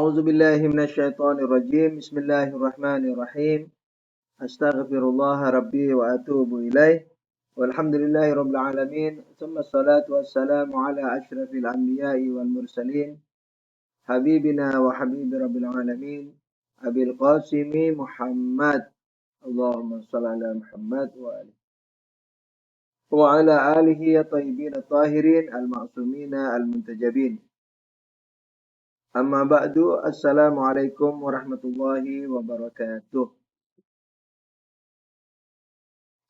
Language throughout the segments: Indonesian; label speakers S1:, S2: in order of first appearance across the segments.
S1: أعوذ بالله من الشيطان الرجيم. بسم الله الرحمن الرحيم. أستغفر الله ربي وأتوب إليه. والحمد لله رب العالمين. ثم الصلاة والسلام على أشرف الأنبياء والمرسلين حبيبنا وحبيب رب العالمين أبي القاسم محمد. اللهم صل على محمد وعلى آله الطيبين الطاهرين المعصومين المنتجبين. Amma ba'du, assalamualaikum warahmatullahi wabarakatuh.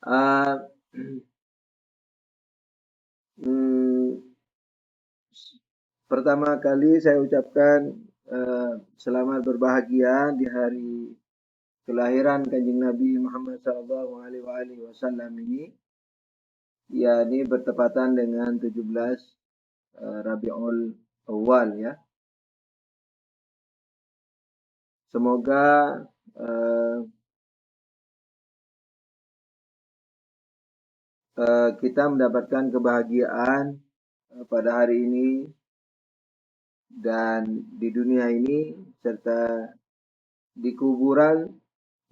S1: Uh, Pertama kali saya ucapkan selamat berbahagia di hari kelahiran Kanjeng Nabi Muhammad sallallahu alaihi wasallam ini, yakni bertepatan dengan 17 Rabiul Awal ya. Semoga kita mendapatkan kebahagiaan pada hari ini dan di dunia ini, serta di kuburan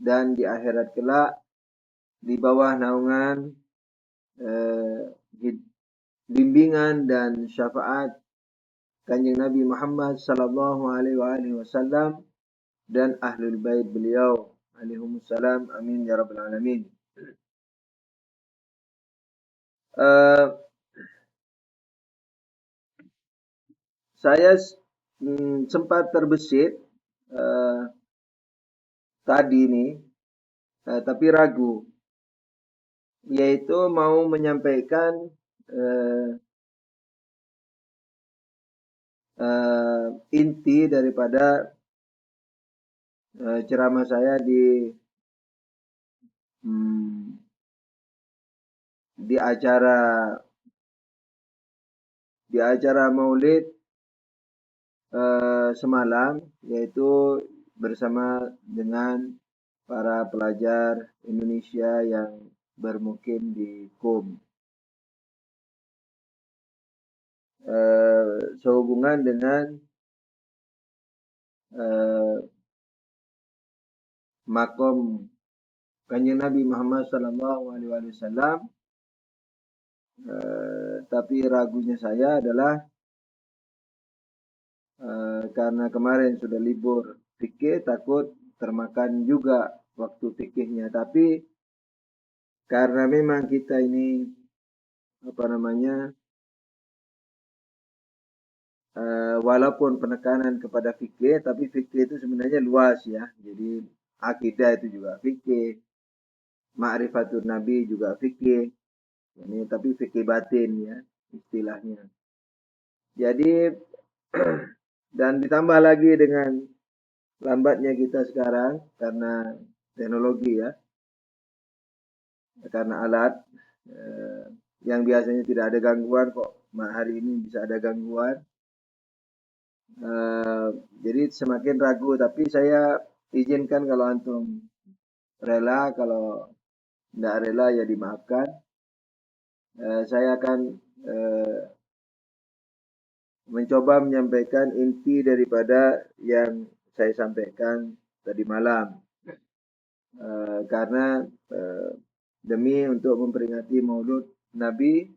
S1: dan di akhirat kelak, di bawah naungan bimbingan dan syafaat Kanjeng Nabi Muhammad sallallahu alaihi wasallam dan ahlul bait beliau alaihimussalam, amin ya rabbal alamin. Saya sempat terbesit tadi ini, tapi ragu, yaitu mau menyampaikan inti daripada ceramah saya di acara Maulid semalam, yaitu bersama dengan para pelajar Indonesia yang bermukim di Qom. Sehubungan dengan makom Kanjeng Nabi Muhammad sallallahu alaihi wasallam, tapi ragunya saya adalah karena kemarin sudah libur fikih, takut termakan juga waktu fikihnya. Tapi karena memang kita ini walaupun penekanan kepada fikih, tapi fikih itu sebenarnya luas ya. Jadi akidah itu juga fikih, ma'rifatun nabi juga fikih. Ini tapi fikih batin ya istilahnya. Jadi dan ditambah lagi dengan lambatnya kita sekarang karena teknologi ya, karena alat yang biasanya tidak ada gangguan, kok hari ini bisa ada gangguan. Jadi semakin ragu, tapi saya izinkan kalau antum rela, kalau tidak rela ya dimaafkan. Saya akan mencoba menyampaikan inti daripada yang saya sampaikan tadi malam, karena demi untuk memperingati Maulud Nabi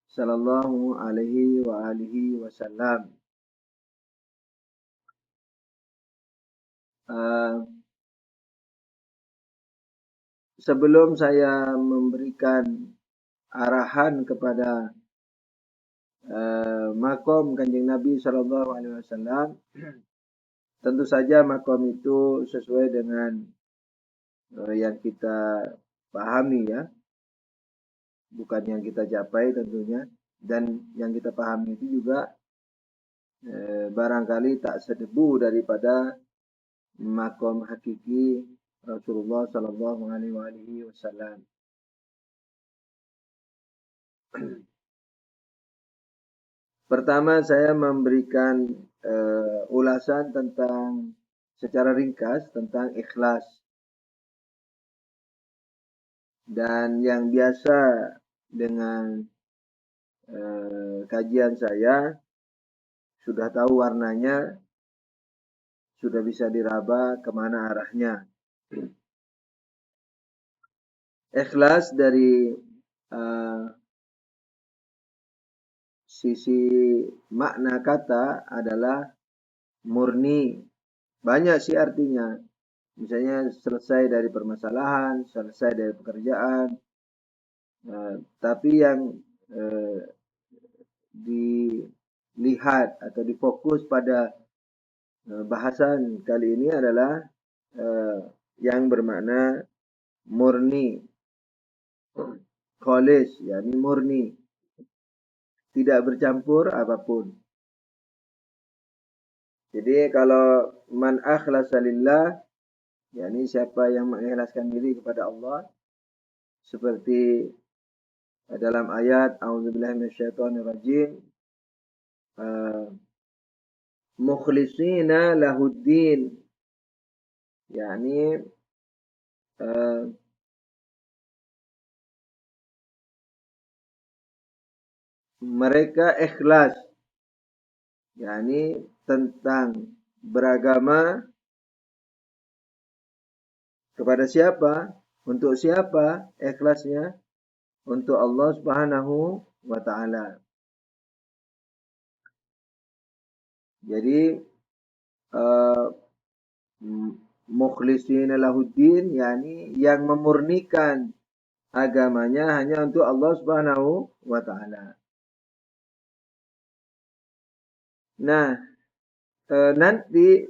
S1: sallallahu alaihi wasallam. Sebelum saya memberikan arahan kepada makom Kanjeng Nabi sallallahu alaihi wasallam, tentu saja makom itu sesuai dengan yang kita pahami ya, bukan yang kita capai tentunya. Dan yang kita pahami itu juga barangkali tak sedebu daripada makom hakiki Rasulullah sallallahu alaihi wasallam. Pertama, saya memberikan ulasan tentang secara ringkas tentang ikhlas. Dan yang biasa dengan kajian saya sudah tahu warnanya, sudah bisa diraba kemana arahnya. Ikhlas dari sisi makna kata adalah murni. Banyak sih artinya. Misalnya selesai dari permasalahan, selesai dari pekerjaan. Tapi yang dilihat atau difokus pada bahasan kali ini adalah yang bermakna murni, khalis, yakni murni, tidak bercampur apapun. Jadi kalau man akhlasa lillah, yakni siapa yang mengikhlaskan diri kepada Allah, seperti dalam ayat A'udzubillahi minasyaitonirrajim, mukhlisina lahuddin, yakni mereka ikhlas, yakni tentang beragama kepada siapa, untuk siapa ikhlasnya, untuk Allah Subhanahu wa taala. Jadi mukhlisina lahuddin, yakni yang memurnikan agamanya hanya untuk Allah Subhanahu wa taala. Nah, nanti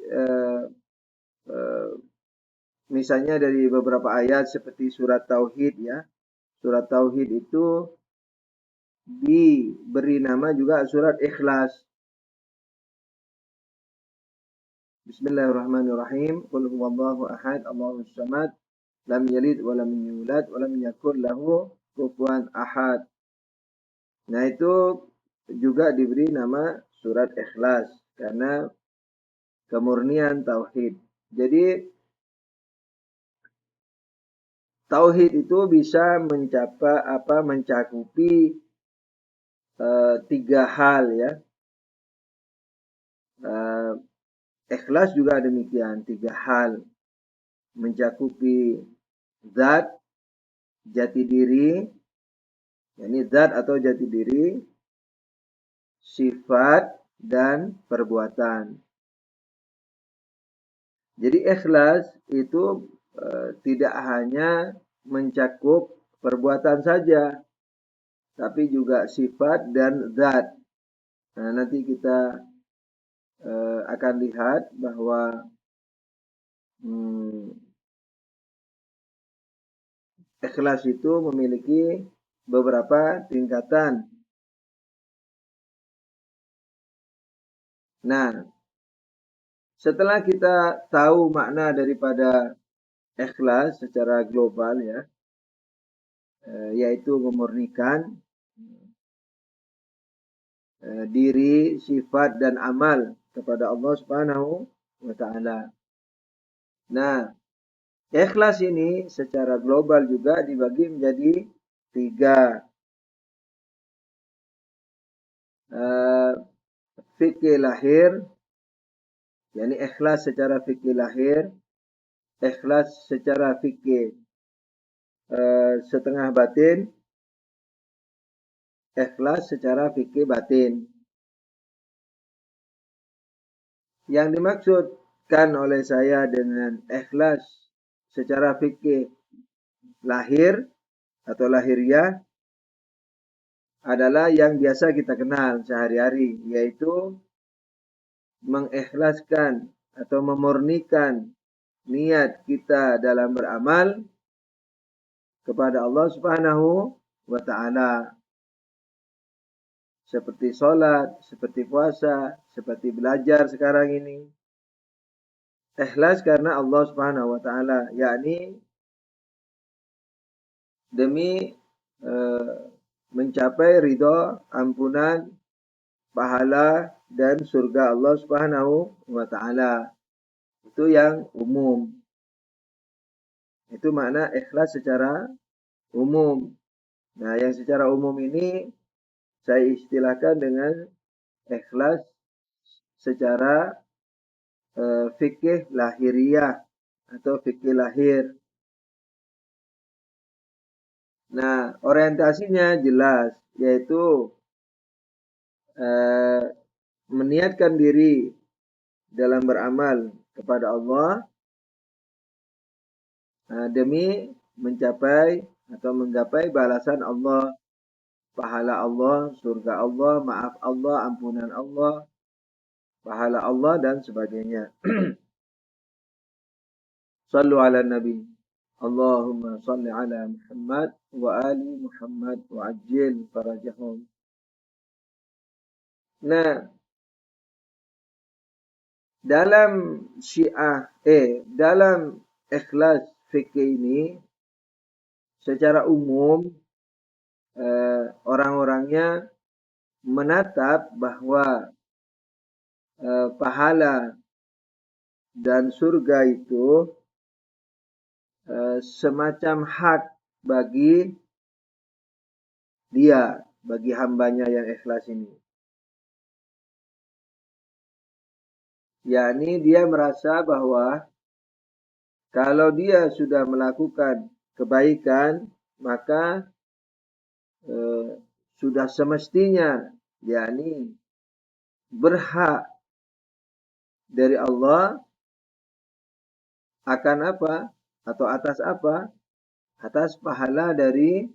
S1: misalnya dari beberapa ayat seperti surat Tauhid ya. Surat Tauhid itu diberi nama juga surat Ikhlas. Bismillahirrahmanirrahim. Qul huwallahu ahad, Allahus samad, lam yalid wa lam yulad wa lam yakul lahu kufuwan ahad. Nah, itu juga diberi nama surat Ikhlas karena kemurnian tauhid. Jadi tauhid itu bisa mencakupi tiga hal ya. Ikhlas juga demikian, tiga hal, mencakupi zat, jati diri, yakni zat atau jati diri, sifat dan perbuatan. Jadi ikhlas itu tidak hanya mencakup perbuatan saja, tapi juga sifat dan zat. Nah, nanti kita akan lihat bahwa ikhlas itu memiliki beberapa tingkatan. Nah, setelah kita tahu makna daripada ikhlas secara global ya, yaitu memurnikan diri, sifat dan amal kepada Allah Subhanahu wa taala. Nah, ikhlas ini secara global juga dibagi menjadi tiga. Fikih lahir, yakni ikhlas secara fikih lahir, ikhlas secara fikih setengah batin, ikhlas secara fikih batin. Yang dimaksudkan oleh saya dengan ikhlas secara fikih lahir atau lahiriah adalah yang biasa kita kenal sehari-hari, yaitu mengikhlaskan atau memurnikan niat kita dalam beramal kepada Allah Subhanahu wa taala. Seperti sholat, seperti puasa, seperti belajar sekarang ini. Ikhlas karena Allah Subhanahu wa taala, yakni demi mencapai ridho, ampunan, pahala dan surga Allah Subhanahu wa taala. Itu yang umum. Itu makna ikhlas secara umum. Nah, yang secara umum ini saya istilahkan dengan ikhlas secara fikih lahiriah atau fikih lahir. Nah, orientasinya jelas, yaitu meniatkan diri dalam beramal kepada Allah demi mencapai atau menggapai balasan Allah, pahala Allah, surga Allah, maaf Allah, ampunan Allah, pahala Allah dan sebagainya. Sallu ala Nabi. Allahumma salli ala Muhammad wa ali Muhammad wa ajil farajahum. Nah, dalam dalam ikhlas fikih ini secara umum orang-orangnya menatap bahwa pahala dan surga itu semacam hak bagi dia, bagi hambanya yang ikhlas ini. Yakni dia merasa bahwa kalau dia sudah melakukan kebaikan, maka sudah semestinya, yakni berhak dari Allah akan apa? Atau atas apa? Atas pahala dari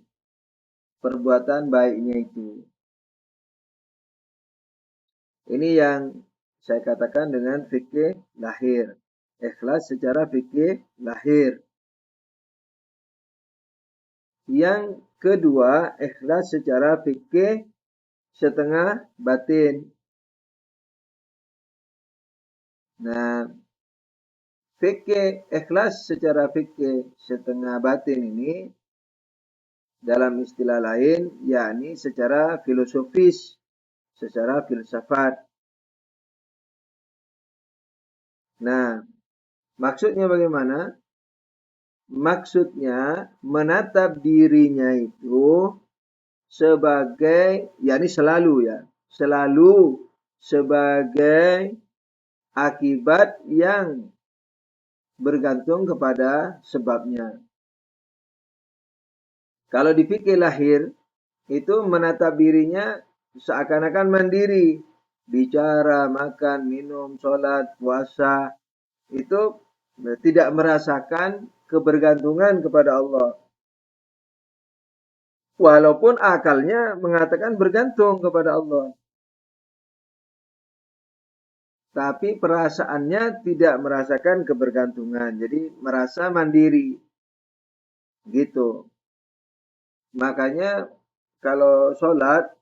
S1: perbuatan baiknya itu. Ini yang saya katakan dengan fikih lahir. Ikhlas secara fikih lahir. Yang kedua, ikhlas secara fikih setengah batin. Nah, fikih ikhlas secara fikih setengah batin ini dalam istilah lain yakni secara filosofis, secara filsafat. Nah, maksudnya bagaimana? Maksudnya menatap dirinya itu sebagai, yakni selalu sebagai akibat yang bergantung kepada sebabnya. Kalau di fikih lahir, itu menatap dirinya seakan-akan mandiri. Bicara, makan, minum, sholat, puasa, itu tidak merasakan kebergantungan kepada Allah. Walaupun akalnya mengatakan bergantung kepada Allah. Tapi perasaannya tidak merasakan kebergantungan. Jadi merasa mandiri. Gitu. Makanya kalau sholat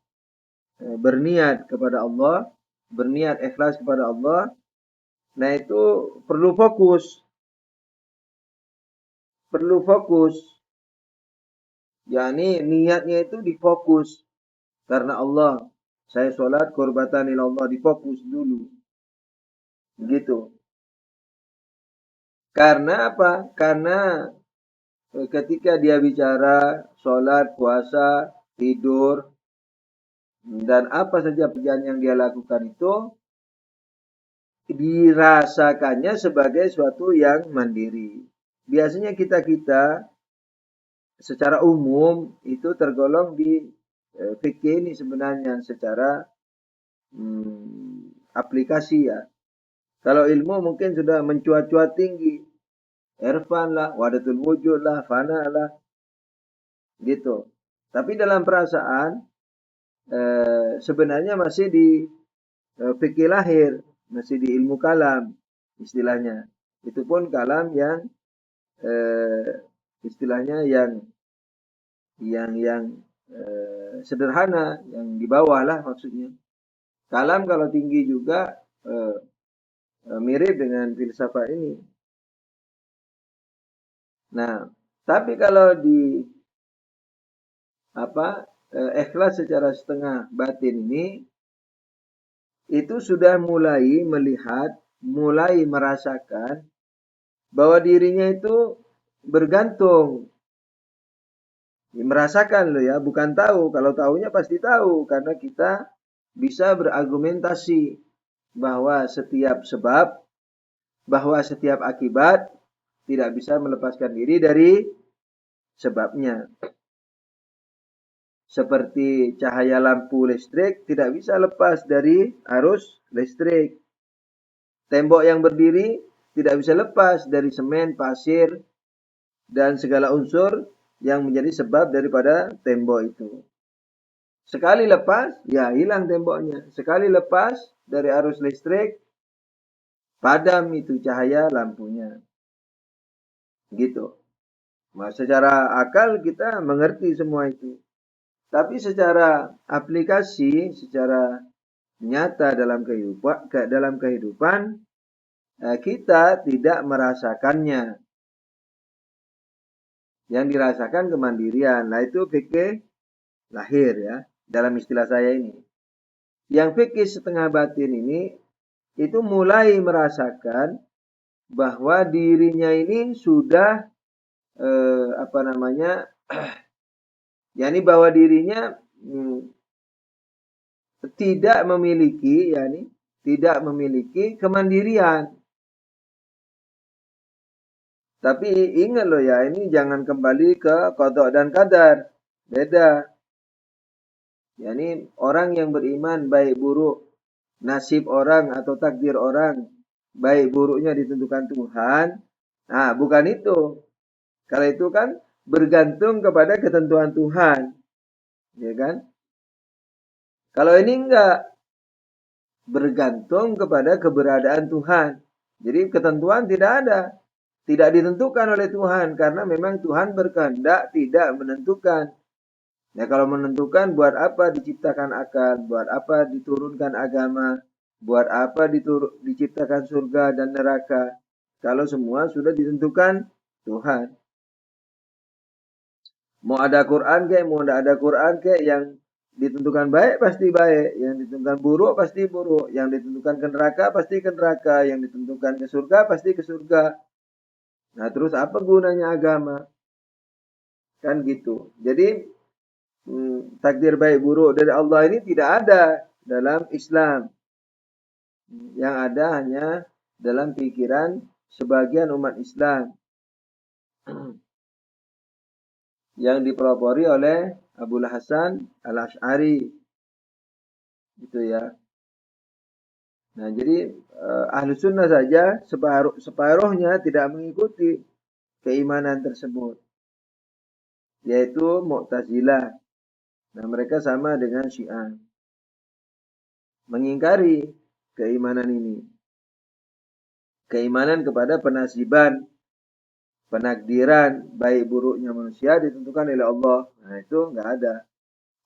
S1: berniat kepada Allah, berniat ikhlas kepada Allah, nah itu perlu fokus. Perlu fokus. Yani niatnya itu difokus. Karena Allah. Saya sholat qurbatan ilallah, difokus dulu. Gitu. Karena apa? Karena ketika dia bicara sholat, puasa, tidur, dan apa saja pekerjaan yang dia lakukan itu dirasakannya sebagai suatu yang mandiri. Biasanya kita secara umum itu tergolong di fikih ini sebenarnya secara aplikasi ya. Kalau ilmu mungkin sudah mencuat-cuat tinggi. Irfan lah, wadatul wujud lah, fana lah. Gitu. Tapi dalam perasaan sebenarnya masih di fikih lahir, masih di ilmu kalam istilahnya. Itu pun kalam yang istilahnya yang sederhana, yang di bawah lah maksudnya. Kalam kalau tinggi juga mirip dengan filsafat ini. Nah, tapi kalau di ikhlas secara setengah batin ini itu sudah mulai melihat, mulai merasakan bahwa dirinya itu bergantung. Merasakan loh ya, bukan tahu. Kalau tahunya pasti tahu karena kita bisa berargumentasi bahwa setiap sebab bahwa setiap akibat tidak bisa melepaskan diri dari sebabnya. Seperti cahaya lampu listrik tidak bisa lepas dari arus listrik. Tembok yang berdiri tidak bisa lepas dari semen, pasir, dan segala unsur yang menjadi sebab daripada tembok itu. Sekali lepas, ya hilang temboknya. Sekali lepas dari arus listrik, padam itu cahaya lampunya. Gitu. Nah, secara akal kita mengerti semua itu. Tapi secara aplikasi, secara nyata dalam kehidupan kita tidak merasakannya. Yang dirasakan kemandirian. Nah itu fikih lahir ya, dalam istilah saya ini. Yang fikih setengah batin ini itu mulai merasakan bahwa dirinya ini sudah yakni bahwa dirinya tidak memiliki kemandirian. Tapi ingat loh ya, ini jangan kembali ke qada dan qadar. Beda. Yani orang yang beriman baik buruk, nasib orang atau takdir orang, baik buruknya ditentukan Tuhan. Nah, bukan itu. Kalau itu kan bergantung kepada ketentuan Tuhan. Ya kan? Kalau ini enggak, bergantung kepada keberadaan Tuhan. Jadi ketentuan tidak ada. Tidak ditentukan oleh Tuhan karena memang Tuhan berkehendak tidak menentukan. Ya kalau menentukan buat apa diciptakan akal, buat apa diturunkan agama, buat apa diciptakan surga dan neraka. Kalau semua sudah ditentukan Tuhan. Mau ada Quran kayak, mau tidak ada Quran kayak, yang ditentukan baik pasti baik, yang ditentukan buruk pasti buruk, yang ditentukan ke neraka pasti ke neraka, yang ditentukan ke surga pasti ke surga. Nah terus apa gunanya agama? Kan gitu. Jadi takdir baik buruk dari Allah ini tidak ada dalam Islam. Yang ada hanya dalam pikiran sebagian umat Islam. Yang dipelopori oleh Abul Hasan Al-Asy'ari. Gitu ya. Nah jadi ahlu sunnah saja separuhnya tidak mengikuti keimanan tersebut. Yaitu Mu'tazilah. Nah mereka sama dengan Syiah. Mengingkari keimanan ini. Keimanan kepada penasiban, penakdiran, baik buruknya manusia ditentukan oleh Allah. Nah itu enggak ada.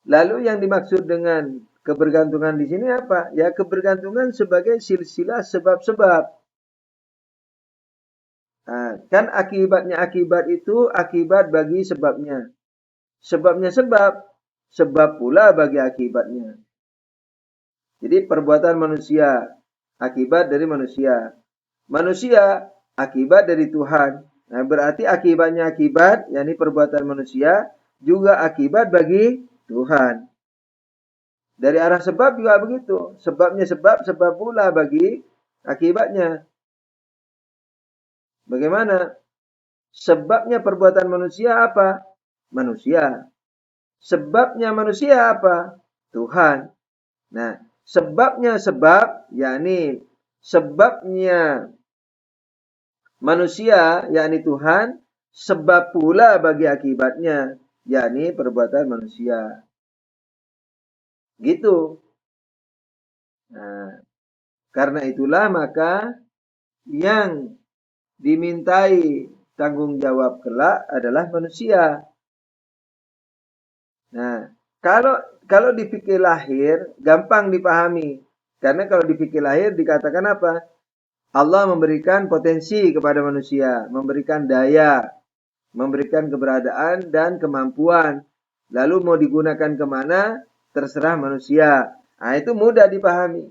S1: Lalu yang dimaksud dengan kebergantungan di sini apa? Ya kebergantungan sebagai silsilah sebab-sebab. Nah, kan akibatnya akibat itu akibat bagi sebabnya. Sebabnya sebab pula bagi akibatnya. Jadi perbuatan manusia akibat dari manusia. Manusia akibat dari Tuhan. Nah, berarti akibatnya akibat, yakni perbuatan manusia juga akibat bagi Tuhan. Dari arah sebab juga begitu. Sebabnya sebab pula bagi akibatnya. Bagaimana? Sebabnya perbuatan manusia apa? Manusia. Sebabnya manusia apa? Tuhan. Nah, sebabnya sebab, yakni sebabnya manusia, yakni Tuhan, sebab pula bagi akibatnya, yakni perbuatan manusia. Gitu. Nah, karena itulah maka yang dimintai tanggung jawab kelak adalah manusia. Nah, kalau di fikih lahir gampang dipahami. Karena kalau di fikih lahir dikatakan apa? Allah memberikan potensi kepada manusia, memberikan daya, memberikan keberadaan dan kemampuan. Lalu mau digunakan kemana? Terserah manusia. Nah, itu mudah dipahami.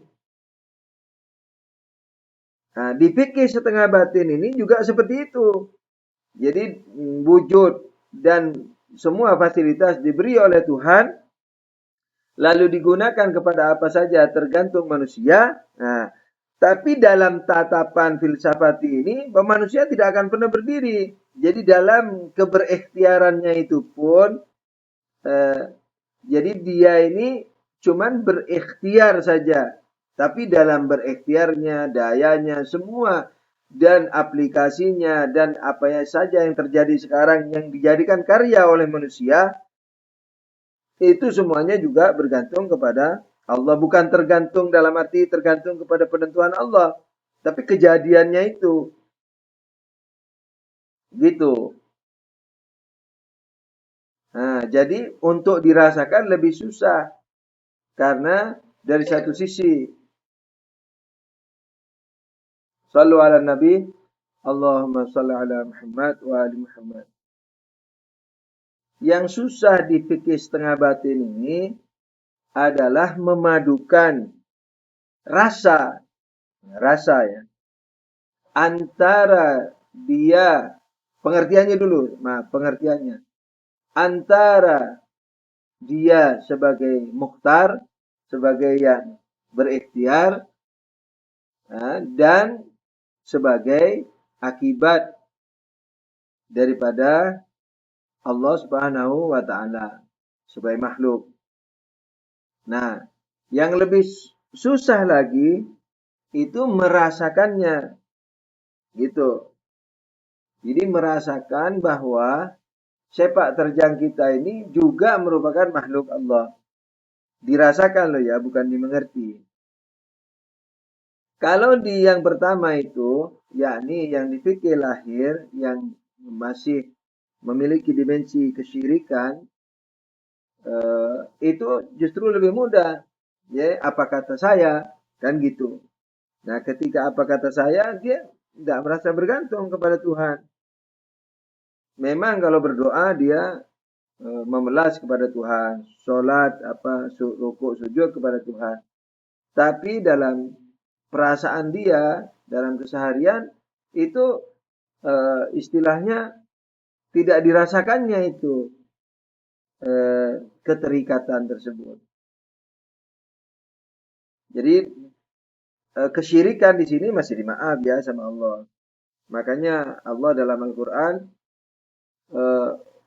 S1: Nah, di fikih setengah batin ini juga seperti itu. Jadi wujud dan semua fasilitas diberi oleh Tuhan, lalu digunakan kepada apa saja tergantung manusia. Nah, Tapi dalam tatapan filsafat ini, manusia tidak akan pernah berdiri. Jadi dalam keberikhtiarannya itu pun, eh, jadi dia ini cuman berikhtiar saja. Tapi dalam berikhtiarnya, dayanya, semua dan aplikasinya dan apa saja yang terjadi sekarang yang dijadikan karya oleh manusia, itu semuanya juga bergantung kepada Allah. Bukan tergantung dalam arti tergantung kepada penentuan Allah. Tapi kejadiannya itu. Gitu. Nah, jadi untuk dirasakan lebih susah. Karena dari satu sisi. Sallu ala Nabi. Allahumma salli ala Muhammad wa ali Muhammad. Yang susah di fikih setengah batin ini adalah memadukan rasa. Rasa ya. Antara dia, pengertiannya dulu, pengertiannya. Antara dia sebagai mukhtar, sebagai yang berikhtiar, dan sebagai akibat daripada Allah Subhanahu wa taala sebagai makhluk. Nah, yang lebih susah lagi itu merasakannya. Gitu. Jadi merasakan bahwa sepak terjang kita ini juga merupakan makhluk Allah. Dirasakan loh ya, bukan dimengerti. Kalau di yang pertama itu, yakni yang di fikih lahir, yang masih memiliki dimensi kesyirikan, itu justru lebih mudah. Ya, apa kata saya, kan gitu. Nah, ketika apa kata saya, dia tidak merasa bergantung kepada Tuhan. Memang kalau berdoa dia memelas kepada Tuhan, sholat, rukuk, sujud kepada Tuhan. Tapi dalam perasaan dia, dalam keseharian, itu istilahnya tidak dirasakannya itu keterikatan tersebut. Jadi kesyirikan di sini masih dimaaf ya sama Allah. Makanya Allah dalam Al-Quran,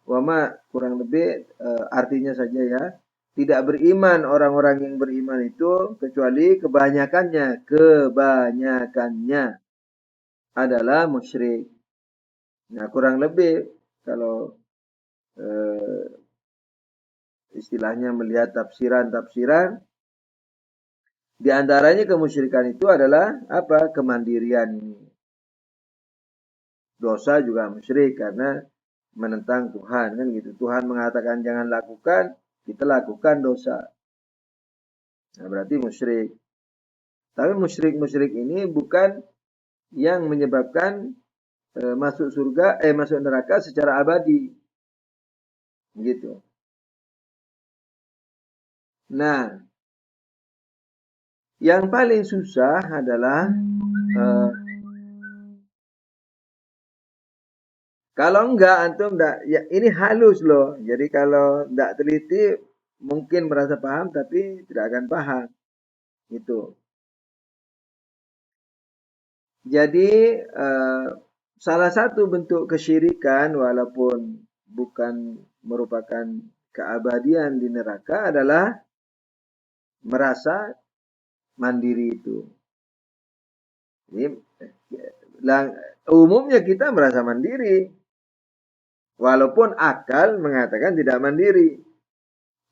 S1: wama kurang lebih artinya saja ya, tidak beriman orang-orang yang beriman itu kecuali kebanyakannya adalah musyrik. Nah, kurang lebih kalau istilahnya melihat tafsiran-tafsiran, di antaranya kemusyrikan itu adalah apa? Kemandirian ini. Dosa juga musyrik karena menentang Tuhan kan gitu. Tuhan mengatakan jangan lakukan, kita lakukan dosa. Nah, berarti musyrik. Tapi musyrik ini bukan yang menyebabkan masuk neraka secara abadi. Gitu. Nah, yang paling susah adalah kalau enggak antum enggak, ya ini halus loh. Jadi kalau enggak teliti mungkin merasa paham tapi tidak akan paham. Itu. Jadi salah satu bentuk kesyirikan walaupun bukan merupakan keabadian di neraka adalah merasa mandiri itu. Jadi, umumnya kita merasa mandiri. Walaupun akal mengatakan tidak mandiri.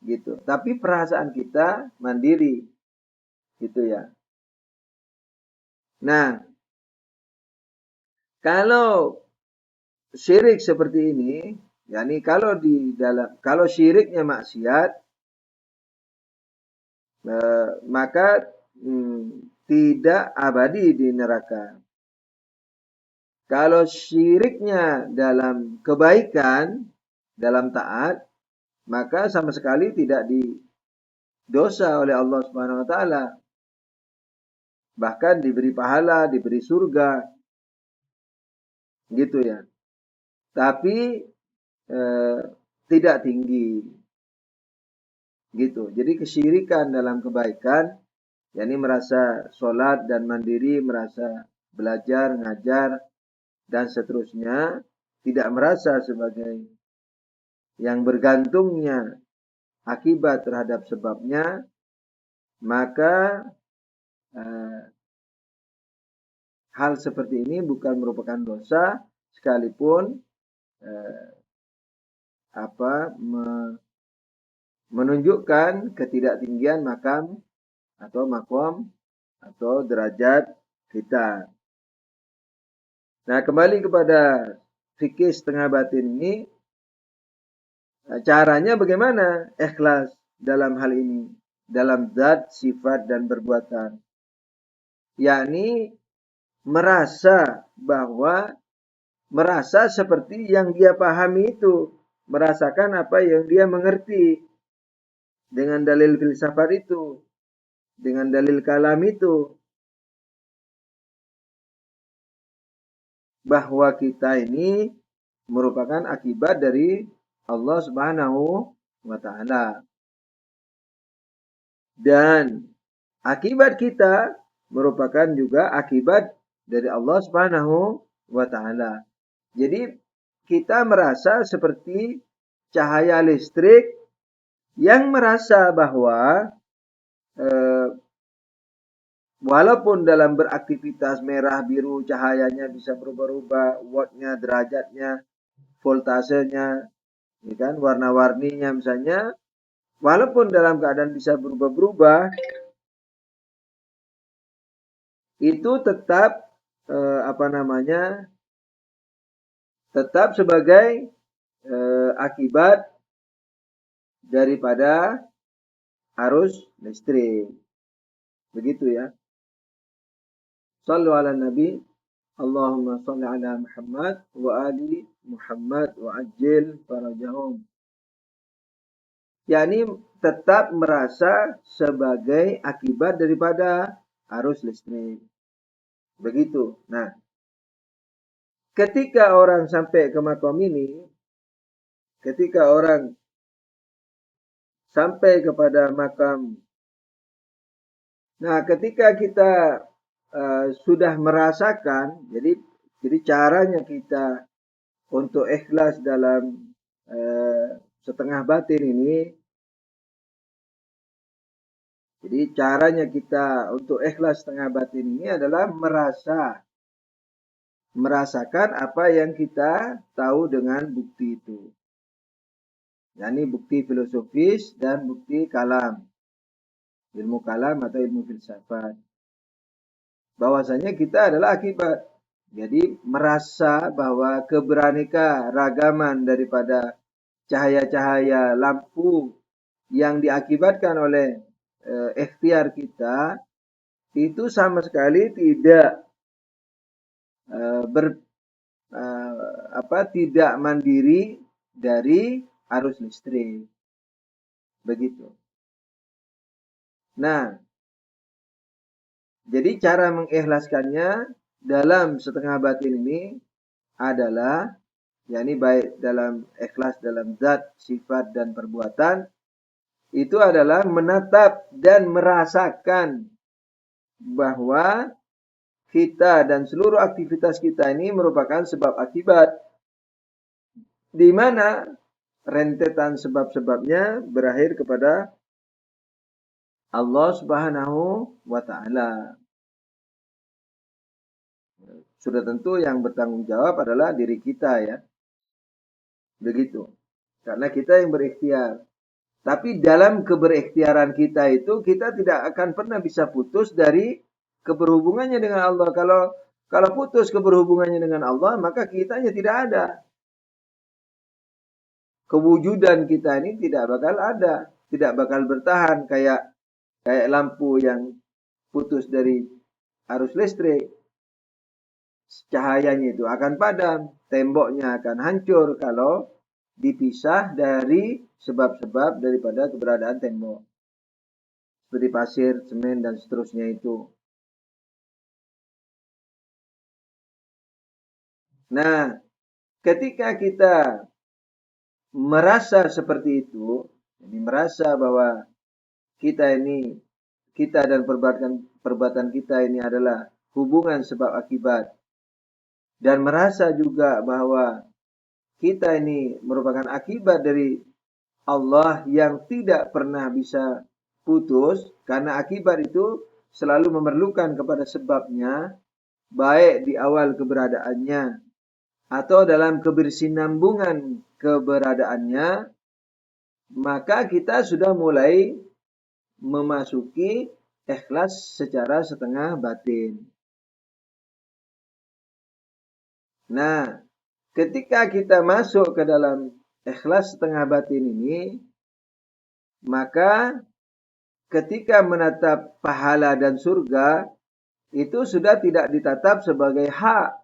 S1: Gitu. Tapi perasaan kita mandiri. Gitu ya. Nah, kalau syirik seperti ini, yakni kalau syiriknya maksiat, maka tidak abadi di neraka. Kalau syiriknya dalam kebaikan, dalam taat, maka sama sekali tidak didosa oleh Allah Subhanahu wa taala. Bahkan diberi pahala, diberi surga. Gitu ya. Tapi tidak tinggi. Gitu. Jadi kesyirikan dalam kebaikan yakni merasa sholat dan mandiri, merasa belajar, ngajar, dan seterusnya, tidak merasa sebagai yang bergantungnya akibat terhadap sebabnya, maka hal seperti ini bukan merupakan dosa sekalipun menunjukkan ketidaktinggian makam atau makom atau derajat kita. Nah, kembali kepada fikih setengah batin ini, caranya bagaimana ikhlas dalam hal ini, dalam zat, sifat, dan perbuatan. Yakni merasa seperti yang dia pahami itu, merasakan apa yang dia mengerti dengan dalil filsafat itu, dengan dalil kalam itu, bahwa kita ini merupakan akibat dari Allah Subhanahu wa Ta'ala. Dan akibat kita merupakan juga akibat dari Allah Subhanahu wa Ta'ala. Jadi kita merasa seperti cahaya listrik yang merasa bahwa walaupun dalam beraktivitas merah biru cahayanya bisa berubah-ubah, wattnya, derajatnya, voltasenya, ya kan, warna-warninya misalnya, walaupun dalam keadaan bisa berubah-berubah, itu tetap tetap sebagai akibat daripada arus listrik. Begitu ya. Sallu ala Nabi. Allahumma salli ala Muhammad wa ali Muhammad wa ajil farajahum. yakni tetap merasa sebagai akibat daripada arus listrik. Begitu. Nah, ketika orang sampai ke makom ini, ketika orang sampai kepada makam, nah ketika kita sudah merasakan, jadi caranya kita untuk ikhlas dalam setengah batin ini, jadi caranya kita untuk ikhlas setengah batin ini adalah merasakan apa yang kita tahu dengan bukti itu. yakni bukti filosofis dan bukti kalam. Ilmu kalam atau ilmu filsafat. Bahwasanya kita adalah akibat. Jadi merasa bahwa keberaneka ragaman daripada cahaya-cahaya lampu yang diakibatkan oleh ikhtiar kita itu sama sekali tidak tidak mandiri dari arus listrik. Begitu. Nah, jadi cara mengikhlaskannya dalam setengah batin ini adalah, yakni baik dalam ikhlas dalam zat, sifat, dan perbuatan, itu adalah menatap dan merasakan bahwa kita dan seluruh aktivitas kita ini merupakan sebab akibat, di mana rentetan sebab-sebabnya berakhir kepada Allah Subhanahu wa Ta'ala. Sudah tentu yang bertanggung jawab adalah diri kita ya. Begitu. Karena kita yang berikhtiar. Tapi dalam keberikhtiaran kita itu, kita tidak akan pernah bisa putus dari keberhubungannya dengan Allah. Kalau putus keberhubungannya dengan Allah, maka kitanya tidak ada. Kewujudan kita ini tidak bakal ada. Tidak bakal bertahan kayak lampu yang putus dari arus listrik. Cahayanya itu akan padam, temboknya akan hancur kalau dipisah dari sebab-sebab daripada keberadaan tembok. Seperti pasir, semen, dan seterusnya itu. Nah, ketika kita merasa seperti itu, jadi merasa bahwa kita kita dan perbuatan kita ini adalah hubungan sebab akibat, dan merasa juga bahwa kita ini merupakan akibat dari Allah yang tidak pernah bisa putus, karena akibat itu selalu memerlukan kepada sebabnya, baik di awal keberadaannya atau dalam kebersinambungan keberadaannya, maka kita sudah mulai memasuki ikhlas secara setengah batin. Nah, ketika kita masuk ke dalam ikhlas setengah batin ini, maka ketika menatap pahala dan surga, itu sudah tidak ditatap sebagai hak,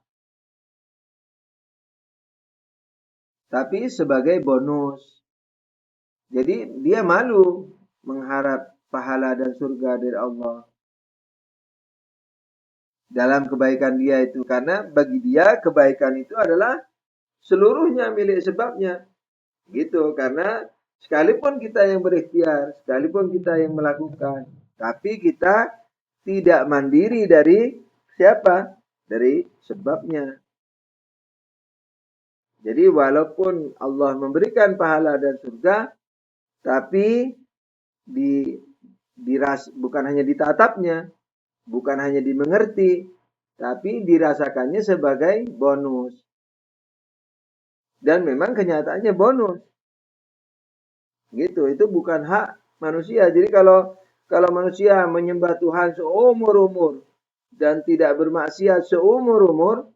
S1: tapi sebagai bonus. Jadi dia malu mengharap pahala dan surga dari Allah dalam kebaikan dia itu, karena bagi dia kebaikan itu adalah seluruhnya milik sebabnya, gitu. Karena sekalipun kita yang berikhtiar, sekalipun kita yang melakukan, tapi kita tidak mandiri dari siapa? Dari sebabnya. Jadi walaupun Allah memberikan pahala dan surga, tapi bukan hanya ditatapnya, bukan hanya dimengerti, tapi dirasakannya sebagai bonus. Dan memang kenyataannya bonus. Gitu, itu bukan hak manusia. Jadi kalau manusia menyembah Tuhan seumur-umur dan tidak bermaksiat seumur-umur,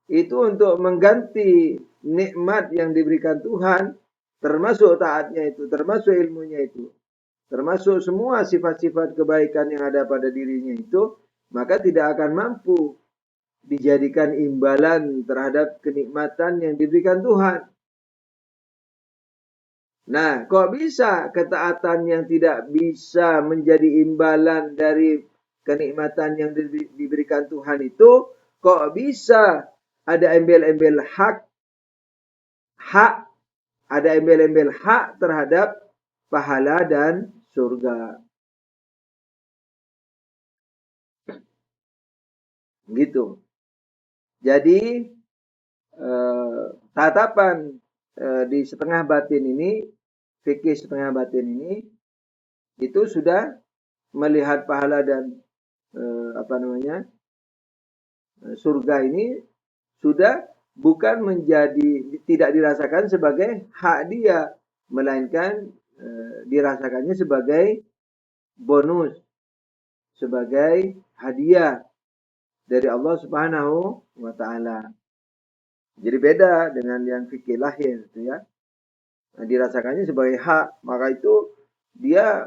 S1: itu untuk mengganti nikmat yang diberikan Tuhan, termasuk taatnya itu, termasuk ilmunya itu, termasuk semua sifat-sifat kebaikan yang ada pada dirinya itu, maka tidak akan mampu dijadikan imbalan terhadap kenikmatan yang diberikan Tuhan. Nah, kok bisa ketaatan yang tidak bisa menjadi imbalan dari kenikmatan yang diberikan Tuhan itu, kok bisa ada embel-embel hak, ada embel-embel hak terhadap pahala dan surga. Gitu. Jadi tatapan di setengah batin ini, fikih setengah batin ini, itu sudah melihat pahala dan surga ini sudah bukan menjadi, tidak dirasakan sebagai hak dia, melainkan dirasakannya sebagai bonus, sebagai hadiah dari Allah Subhanahu wa taala. Jadi beda dengan yang fikih lahir itu ya. Nah, dirasakannya sebagai hak, maka itu dia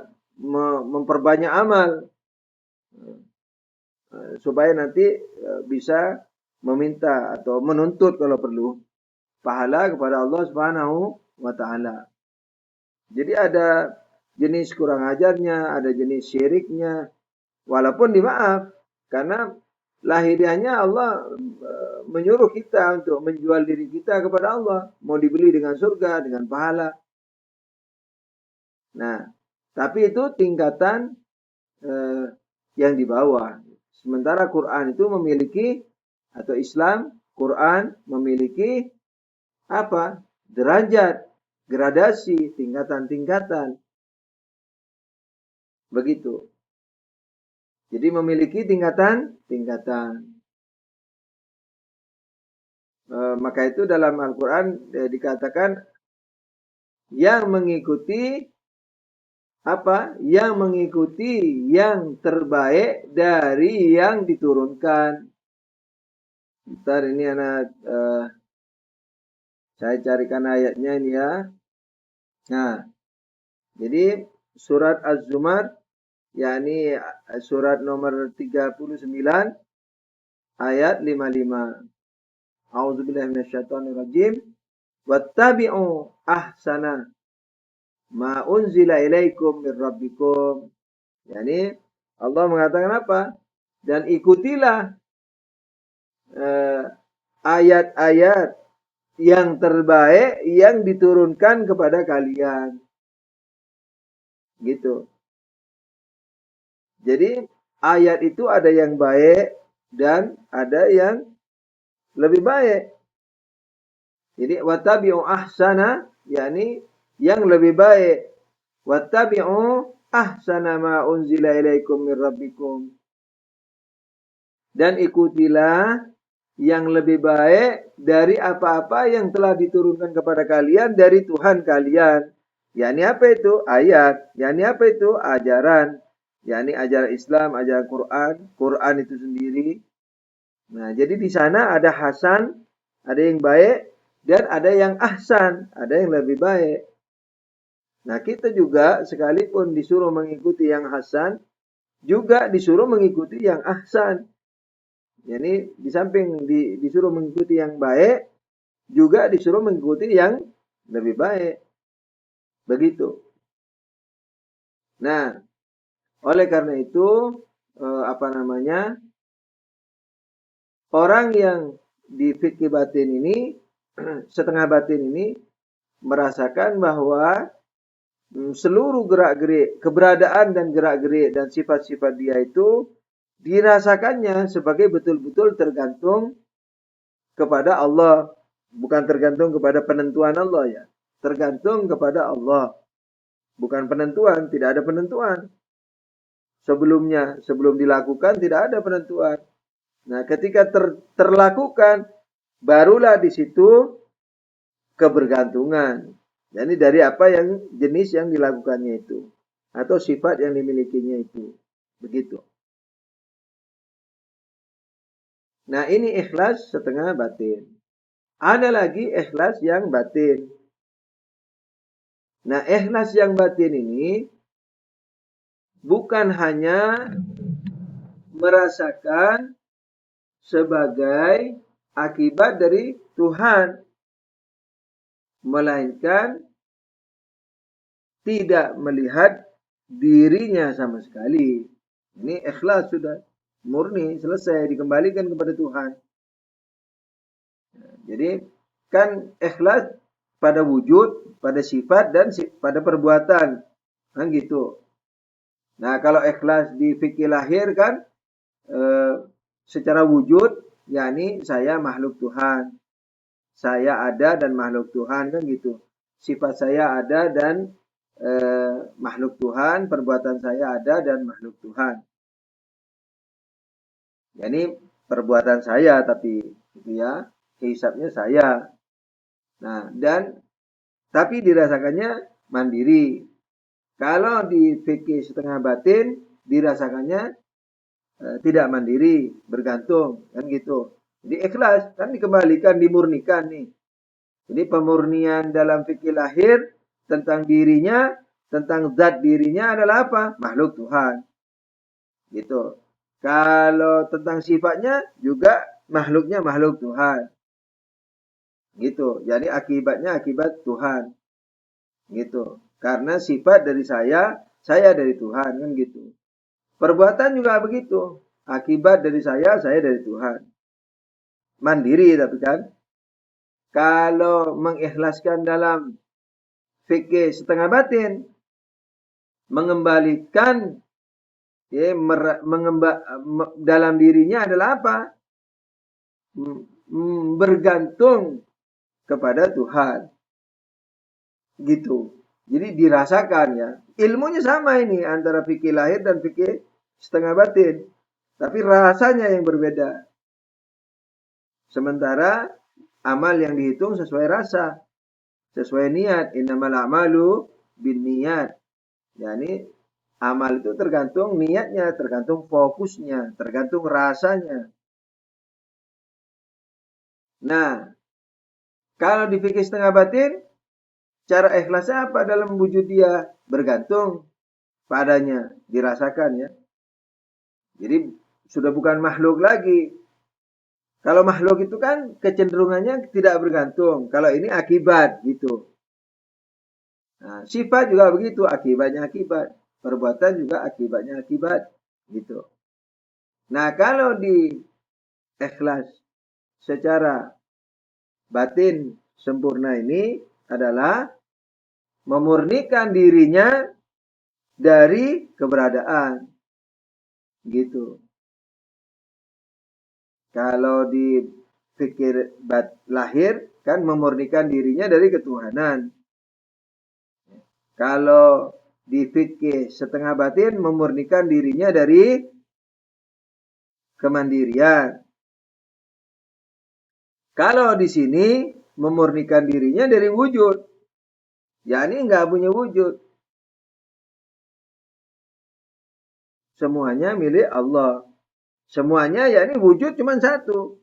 S1: memperbanyak amal supaya nanti bisa meminta atau menuntut kalau perlu pahala kepada Allah Subhanahu wa taala. Jadi ada jenis kurang ajarnya, ada jenis syiriknya, walaupun dimaaf, karena lahiriahnya Allah menyuruh kita untuk menjual diri kita kepada Allah, mau dibeli dengan surga, dengan pahala. Nah, tapi itu tingkatan yang di bawah. Sementara Quran itu memiliki, atau Islam, Quran memiliki apa? Derajat, gradasi, tingkatan-tingkatan. Begitu. Jadi memiliki tingkatan-tingkatan. Maka itu dalam Al-Quran dikatakan yang mengikuti apa? Yang mengikuti yang terbaik dari yang diturunkan. Ntar ini anak saya carikan ayatnya ini ya. Nah, jadi surat Az-Zumar, yakni surat nomor 39 ayat 55. A'udzubillahi minasyaitonirrajim. Wattabi'u ahsana ma unzila ilaikum min rabbikum. Yani Allah mengatakan apa? Dan ikutilah ayat-ayat yang terbaik yang diturunkan kepada kalian. Gitu. Jadi ayat itu ada yang baik dan ada yang lebih baik. Jadi wattabi'u ahsana, yakni yang lebih baik. Wattabi'u ahsana ma unzila ilaikum min rabbikum. Dan ikutilah yang lebih baik dari apa-apa yang telah diturunkan kepada kalian dari Tuhan kalian. Yakni apa itu? Ayat. Yakni apa itu? Ajaran. Yakni ajaran Islam, ajaran Quran. Quran itu sendiri. Nah, jadi di sana ada hasan, ada yang baik, dan ada yang ahsan, ada yang lebih baik. Nah, kita juga sekalipun disuruh mengikuti yang hasan, juga disuruh mengikuti yang ahsan. Jadi di samping disuruh mengikuti yang baik, juga disuruh mengikuti yang lebih baik. Begitu. Nah, oleh karena itu, orang yang di fikih batin ini, setengah batin ini, merasakan bahwa seluruh gerak-gerik, keberadaan dan gerak-gerik dan sifat-sifat dia itu dirasakannya sebagai betul-betul tergantung kepada Allah. Bukan tergantung kepada penentuan Allah ya. Tergantung kepada Allah. Bukan penentuan, tidak ada penentuan. Sebelumnya, sebelum dilakukan tidak ada penentuan. Nah, ketika terlakukan, barulah di situ kebergantungan. Jadi dari apa yang jenis yang dilakukannya itu. Atau sifat yang dimilikinya itu. Begitu. Nah, ini ikhlas setengah batin. Ada lagi ikhlas yang batin. Nah, ikhlas yang batin ini bukan hanya merasakan sebagai akibat dari Tuhan, melainkan tidak melihat dirinya sama sekali. Ini ikhlas sudah murni, selesai, dikembalikan kepada Tuhan. Jadi kan ikhlas pada wujud, pada sifat dan pada perbuatan. Kan gitu. Nah, kalau ikhlas di fikih lahir kan secara wujud, yakni saya makhluk Tuhan. Saya ada dan makhluk Tuhan, kan gitu. Sifat saya ada dan makhluk Tuhan, perbuatan saya ada dan makhluk Tuhan. Yani perbuatan saya tapi gitu ya, hisabnya saya. Nah, dan tapi dirasakannya mandiri. Kalau di fikih setengah batin dirasakannya tidak mandiri, bergantung, kan gitu. Jadi ikhlas kan dikembalikan, dimurnikan nih. Jadi pemurnian dalam fikih lahir tentang dirinya, tentang zat dirinya adalah apa? Makhluk Tuhan. Gitu. Kalau tentang sifatnya juga makhluknya makhluk Tuhan. Gitu. Jadi akibatnya akibat Tuhan. Gitu. Karena sifat dari saya dari Tuhan, kan gitu. Perbuatan juga begitu. Akibat dari saya dari Tuhan. Mandiri tapi kan. Kalau mengikhlaskan dalam fikih setengah batin, mengembalikan ya, dalam dirinya adalah apa? Bergantung kepada Tuhan. Gitu. Jadi dirasakan ya. Ilmunya sama ini antara fikih lahir dan fikih setengah batin. Tapi rasanya yang berbeda. Sementara amal yang dihitung sesuai rasa. Sesuai niat. Innamal a'malu bin niat. Yani amal itu tergantung niatnya, tergantung fokusnya, tergantung rasanya. Nah, kalau di fikih setengah batin, cara ikhlasnya apa dalam wujud dia? Bergantung padanya, dirasakan ya. Jadi sudah bukan makhluk lagi. Kalau makhluk itu kan kecenderungannya tidak bergantung. Kalau ini akibat gitu. Nah, sifat juga begitu, akibatnya akibat. Perbuatan juga akibatnya akibat gitu. Nah, kalau di ikhlas secara batin sempurna ini adalah memurnikan dirinya dari keberadaan. Gitu. Kalau di fikir lahir kan memurnikan dirinya dari ketuhanan. Kalau di fikih setengah batin memurnikan dirinya dari kemandirian. Kalau di sini memurnikan dirinya dari wujud. Ya ini nggak punya wujud. Semuanya milik Allah. Semuanya ya ini wujud cuma satu.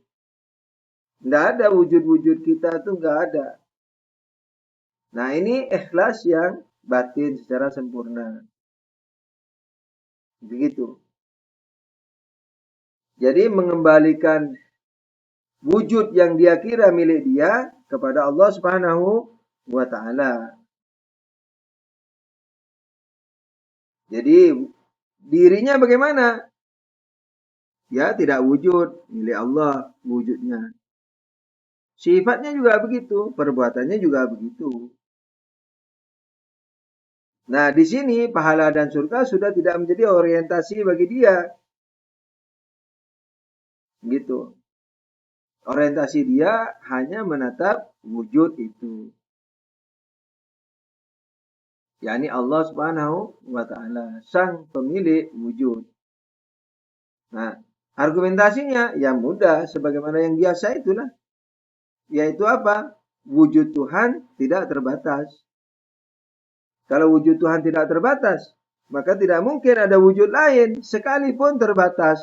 S1: Nggak ada wujud-wujud kita tuh nggak ada. Nah ini ikhlas yang batin secara sempurna. Begitu. Jadi mengembalikan wujud yang dia kira milik dia kepada Allah Subhanahu wa taala. Jadi dirinya bagaimana? Ya tidak wujud, milik Allah wujudnya. Sifatnya juga begitu, perbuatannya juga begitu. Nah, di sini pahala dan surga sudah tidak menjadi orientasi bagi dia. Gitu. Orientasi dia hanya menatap wujud itu. yakni Allah Subhanahu wa taala, sang pemilik wujud. Nah, argumentasinya yang mudah sebagaimana yang biasa itulah. Yaitu apa? Wujud Tuhan tidak terbatas. Kalau wujud Tuhan tidak terbatas, maka tidak mungkin ada wujud lain sekalipun terbatas.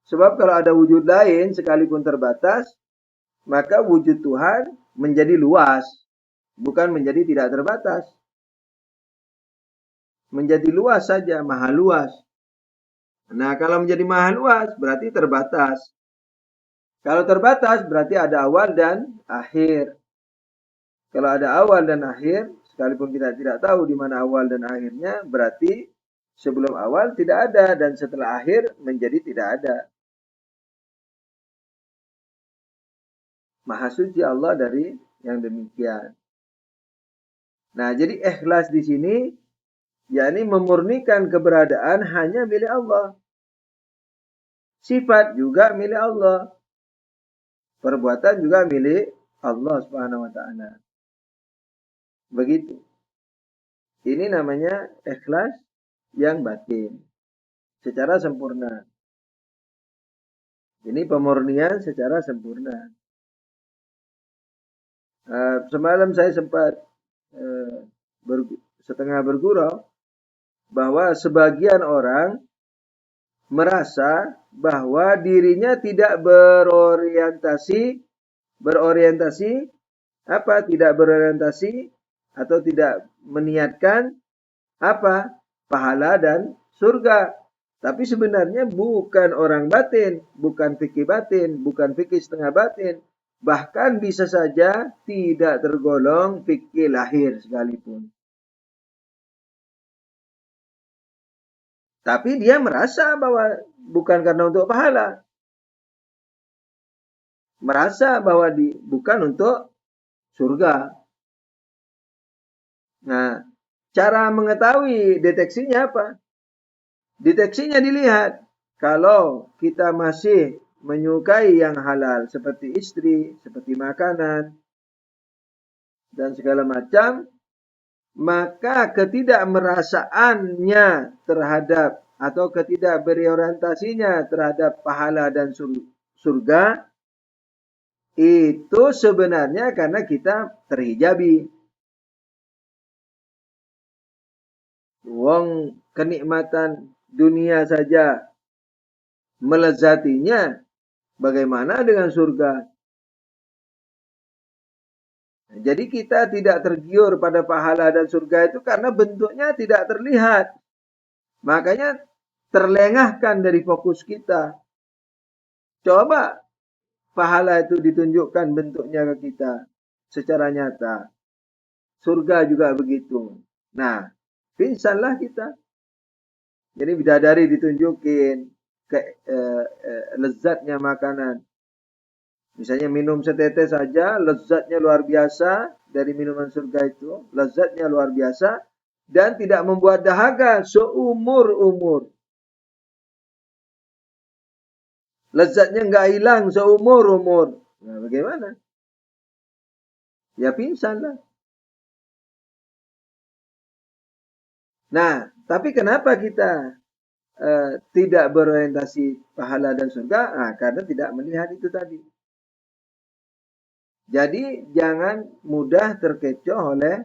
S1: Sebab kalau ada wujud lain sekalipun terbatas, maka wujud Tuhan menjadi luas, bukan menjadi tidak terbatas. Menjadi luas saja, maha luas. Nah, kalau menjadi maha luas berarti terbatas. Kalau terbatas berarti ada awal dan akhir. Kalau ada awal dan akhir, sekalipun kita tidak tahu di mana awal dan akhirnya, berarti sebelum awal tidak ada dan setelah akhir menjadi tidak ada. Maha suci Allah dari yang demikian. Nah, jadi ikhlas di sini yakni memurnikan keberadaan hanya milik Allah. Sifat juga milik Allah. Perbuatan juga milik Allah Subhanahu wa taala. Begitu. Ini namanya ikhlas yang batin secara sempurna. Ini pemurnian secara sempurna. Semalam saya sempat setengah bergurau bahwa sebagian orang merasa bahwa dirinya tidak berorientasi atau tidak meniatkan apa? Pahala dan surga. Tapi sebenarnya bukan orang batin, bukan fikih batin, bukan fikih setengah batin. Bahkan bisa saja tidak tergolong fikih lahir sekalipun. Tapi dia merasa bahwa bukan karena untuk pahala. Merasa bahwa bukan untuk surga. Nah, cara mengetahui deteksinya apa? Deteksinya dilihat. Kalau kita masih menyukai yang halal seperti istri, seperti makanan, dan segala macam, maka ketidakmerasaannya terhadap atau ketidakberorientasinya terhadap pahala dan surga itu sebenarnya karena kita terhijabi. Wong kenikmatan dunia saja melezatinya, bagaimana dengan surga? Jadi kita tidak tergiur pada pahala dan surga itu karena bentuknya tidak terlihat. Makanya terlengahkan dari fokus kita. Coba pahala itu ditunjukkan bentuknya ke kita secara nyata. Surga juga begitu. Nah, pingsanlah kita. Jadi bidadari ditunjukin lezatnya makanan. Misalnya minum setetes saja, lezatnya luar biasa dari minuman surga itu. Lezatnya luar biasa dan tidak membuat dahaga seumur-umur. lezatnya nggak hilang seumur-umur. Nah, bagaimana? Ya pingsan lah. Nah, tapi kenapa kita tidak berorientasi pahala dan surga? Nah, karena tidak melihat itu tadi. Jadi jangan mudah terkecoh oleh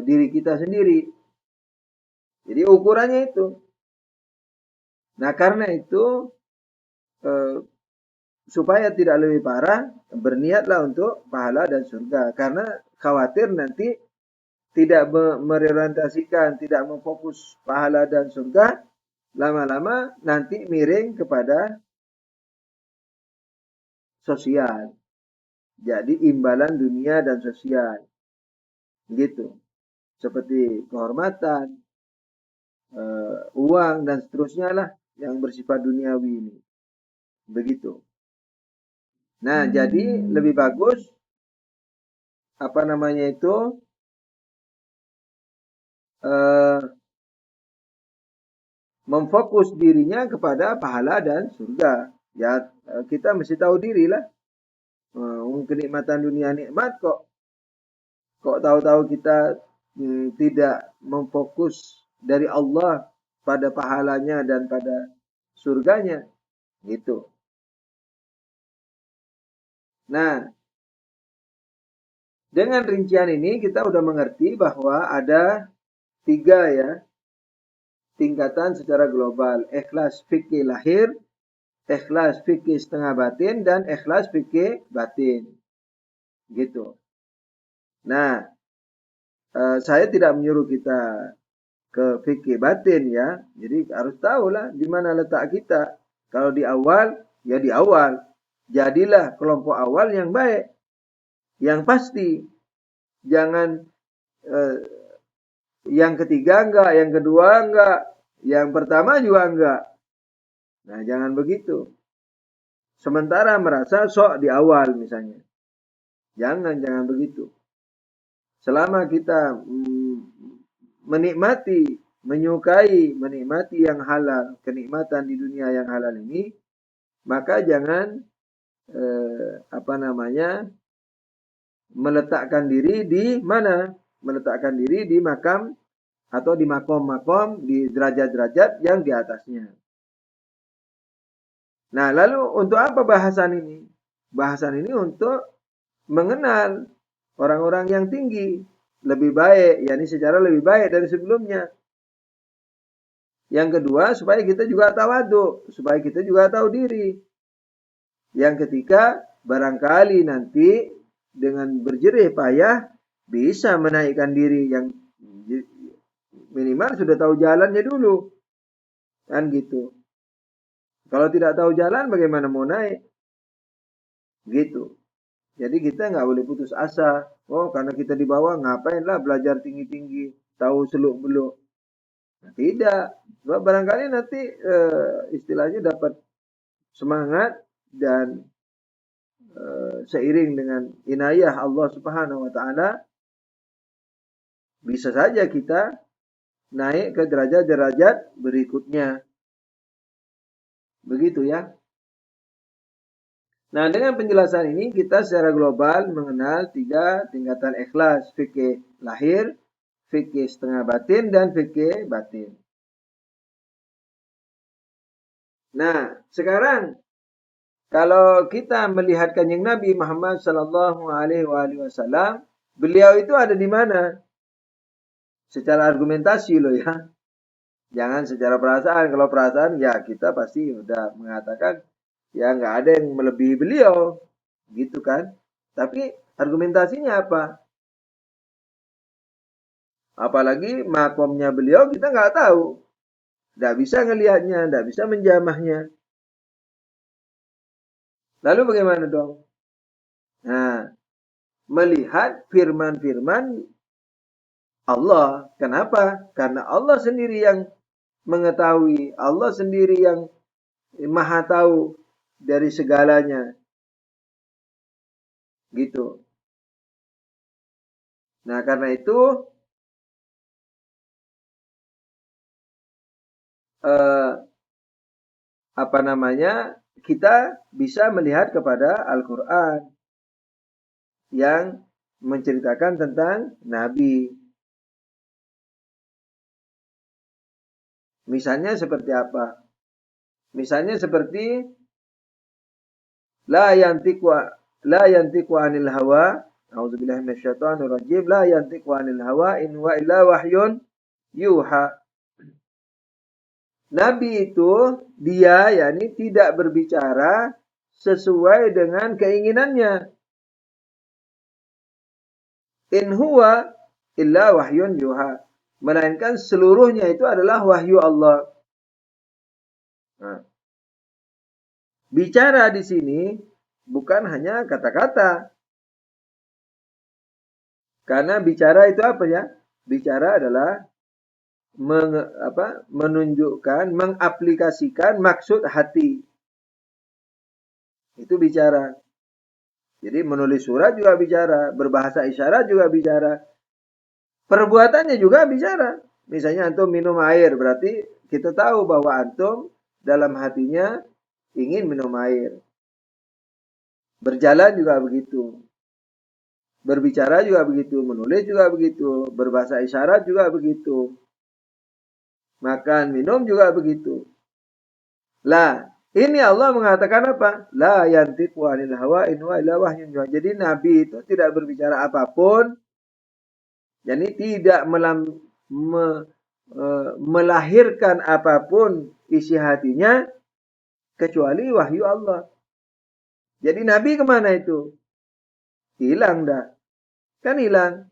S1: diri kita sendiri. Jadi ukurannya itu. Nah, karena itu eh, supaya tidak lebih parah, berniatlah untuk pahala dan surga. Karena khawatir nanti tidak mereorientasikan, tidak memfokus pahala dan surga, lama-lama nanti miring kepada sosial. Jadi imbalan dunia dan sosial. Gitu. Seperti kehormatan, uang, dan seterusnya lah yang bersifat duniawi ini. Begitu. Nah, jadi lebih bagus apa namanya itu eh, memfokus dirinya kepada pahala dan surga. Ya, kita mesti tahu diri lah. Kenikmatan dunia nikmat kok tahu-tahu kita tidak memfokus dari Allah pada pahalanya dan pada surganya. Gitu. Nah, dengan rincian ini kita udah mengerti bahwa ada 3 ya tingkatan secara global. Ikhlas fikih lahir, ikhlas fikih setengah batin, dan ikhlas fikih batin. Gitu. Nah, saya tidak menyuruh kita ke fikih batin ya. Jadi harus tahu lah di mana letak kita. Kalau di awal, ya di awal. Jadilah kelompok awal yang baik. Yang pasti. Jangan eh, yang ketiga enggak, yang kedua enggak, yang pertama juga enggak. Nah, jangan begitu. Sementara merasa sok di awal misalnya. Jangan begitu. Selama kita menikmati, menikmati yang halal, kenikmatan di dunia yang halal ini, maka jangan apa namanya meletakkan diri di mana? Meletakkan diri di makam atau di makom-makom, di derajat-derajat yang di atasnya. Nah, lalu untuk apa bahasan ini? Bahasan ini untuk mengenal orang-orang yang tinggi, lebih baik, yakni secara lebih baik dari sebelumnya. Yang kedua, supaya kita juga tawadhu, supaya kita juga tahu diri. Yang ketiga, barangkali nanti dengan berjerih payah bisa menaikkan diri yang minimal sudah tahu jalannya dulu. Kan gitu. Kalau tidak tahu jalan bagaimana mau naik? Gitu. Jadi kita nggak boleh putus asa. Oh, karena kita di bawah ngapain lah belajar tinggi-tinggi, tahu seluk-beluk. Nah, tidak. Sebab barangkali nanti istilahnya dapat semangat dan seiring dengan inayah Allah Subhanahu wa taala bisa saja kita naik ke derajat-derajat berikutnya. Begitu ya. Nah, dengan penjelasan ini kita secara global mengenal 3 tingkatan ikhlas, fikih lahir, fikih setengah batin, dan fikih batin. Nah, sekarang kalau kita melihat Kanjeng Nabi Muhammad sallallahu alaihi wasallam, beliau itu ada di mana? Secara argumentasi loh ya. Jangan secara perasaan. Kalau perasaan ya kita pasti udah mengatakan ya nggak ada yang melebihi beliau, gitu kan? Tapi argumentasinya apa? Apalagi makomnya beliau kita nggak tahu, nggak bisa ngelihatnya, nggak bisa menjamahnya. Lalu bagaimana dong? Nah, melihat firman-firman Allah. Kenapa? Karena Allah sendiri yang mengetahui, Allah sendiri yang maha tahu dari segalanya. Gitu. Nah, karena itu eh, apa namanya? kita bisa melihat kepada Al-Quran yang menceritakan tentang Nabi. Misalnya seperti apa? Misalnya seperti la yantiqu anil hawa. A'udzubillahi minasyaitonir rajim. La yantiqu anil hawa in huwa illa wahyun yuha. Nabi itu dia yakni tidak berbicara sesuai dengan keinginannya. In huwa illa wahyun yuha. Melainkan seluruhnya itu adalah wahyu Allah. Nah, bicara di sini bukan hanya kata-kata. Karena bicara itu apa ya? Bicara adalah menunjukkan, mengaplikasikan maksud hati. Itu bicara. Jadi menulis surat juga bicara, berbahasa isyarat juga bicara. Perbuatannya juga bicara. Misalnya antum minum air, berarti kita tahu bahwa antum dalam hatinya ingin minum air. Berjalan juga begitu. Berbicara juga begitu, menulis juga begitu, berbahasa isyarat juga begitu. Makan, minum juga begitu. Lah, ini Allah mengatakan apa? La yantiqu anil hawa in huwa illa wahyun yuha. Jadi Nabi itu tidak berbicara apapun, jadi tidak melahirkan apapun isi hatinya kecuali wahyu Allah. Jadi Nabi kemana itu? Hilang dah. Kan hilang.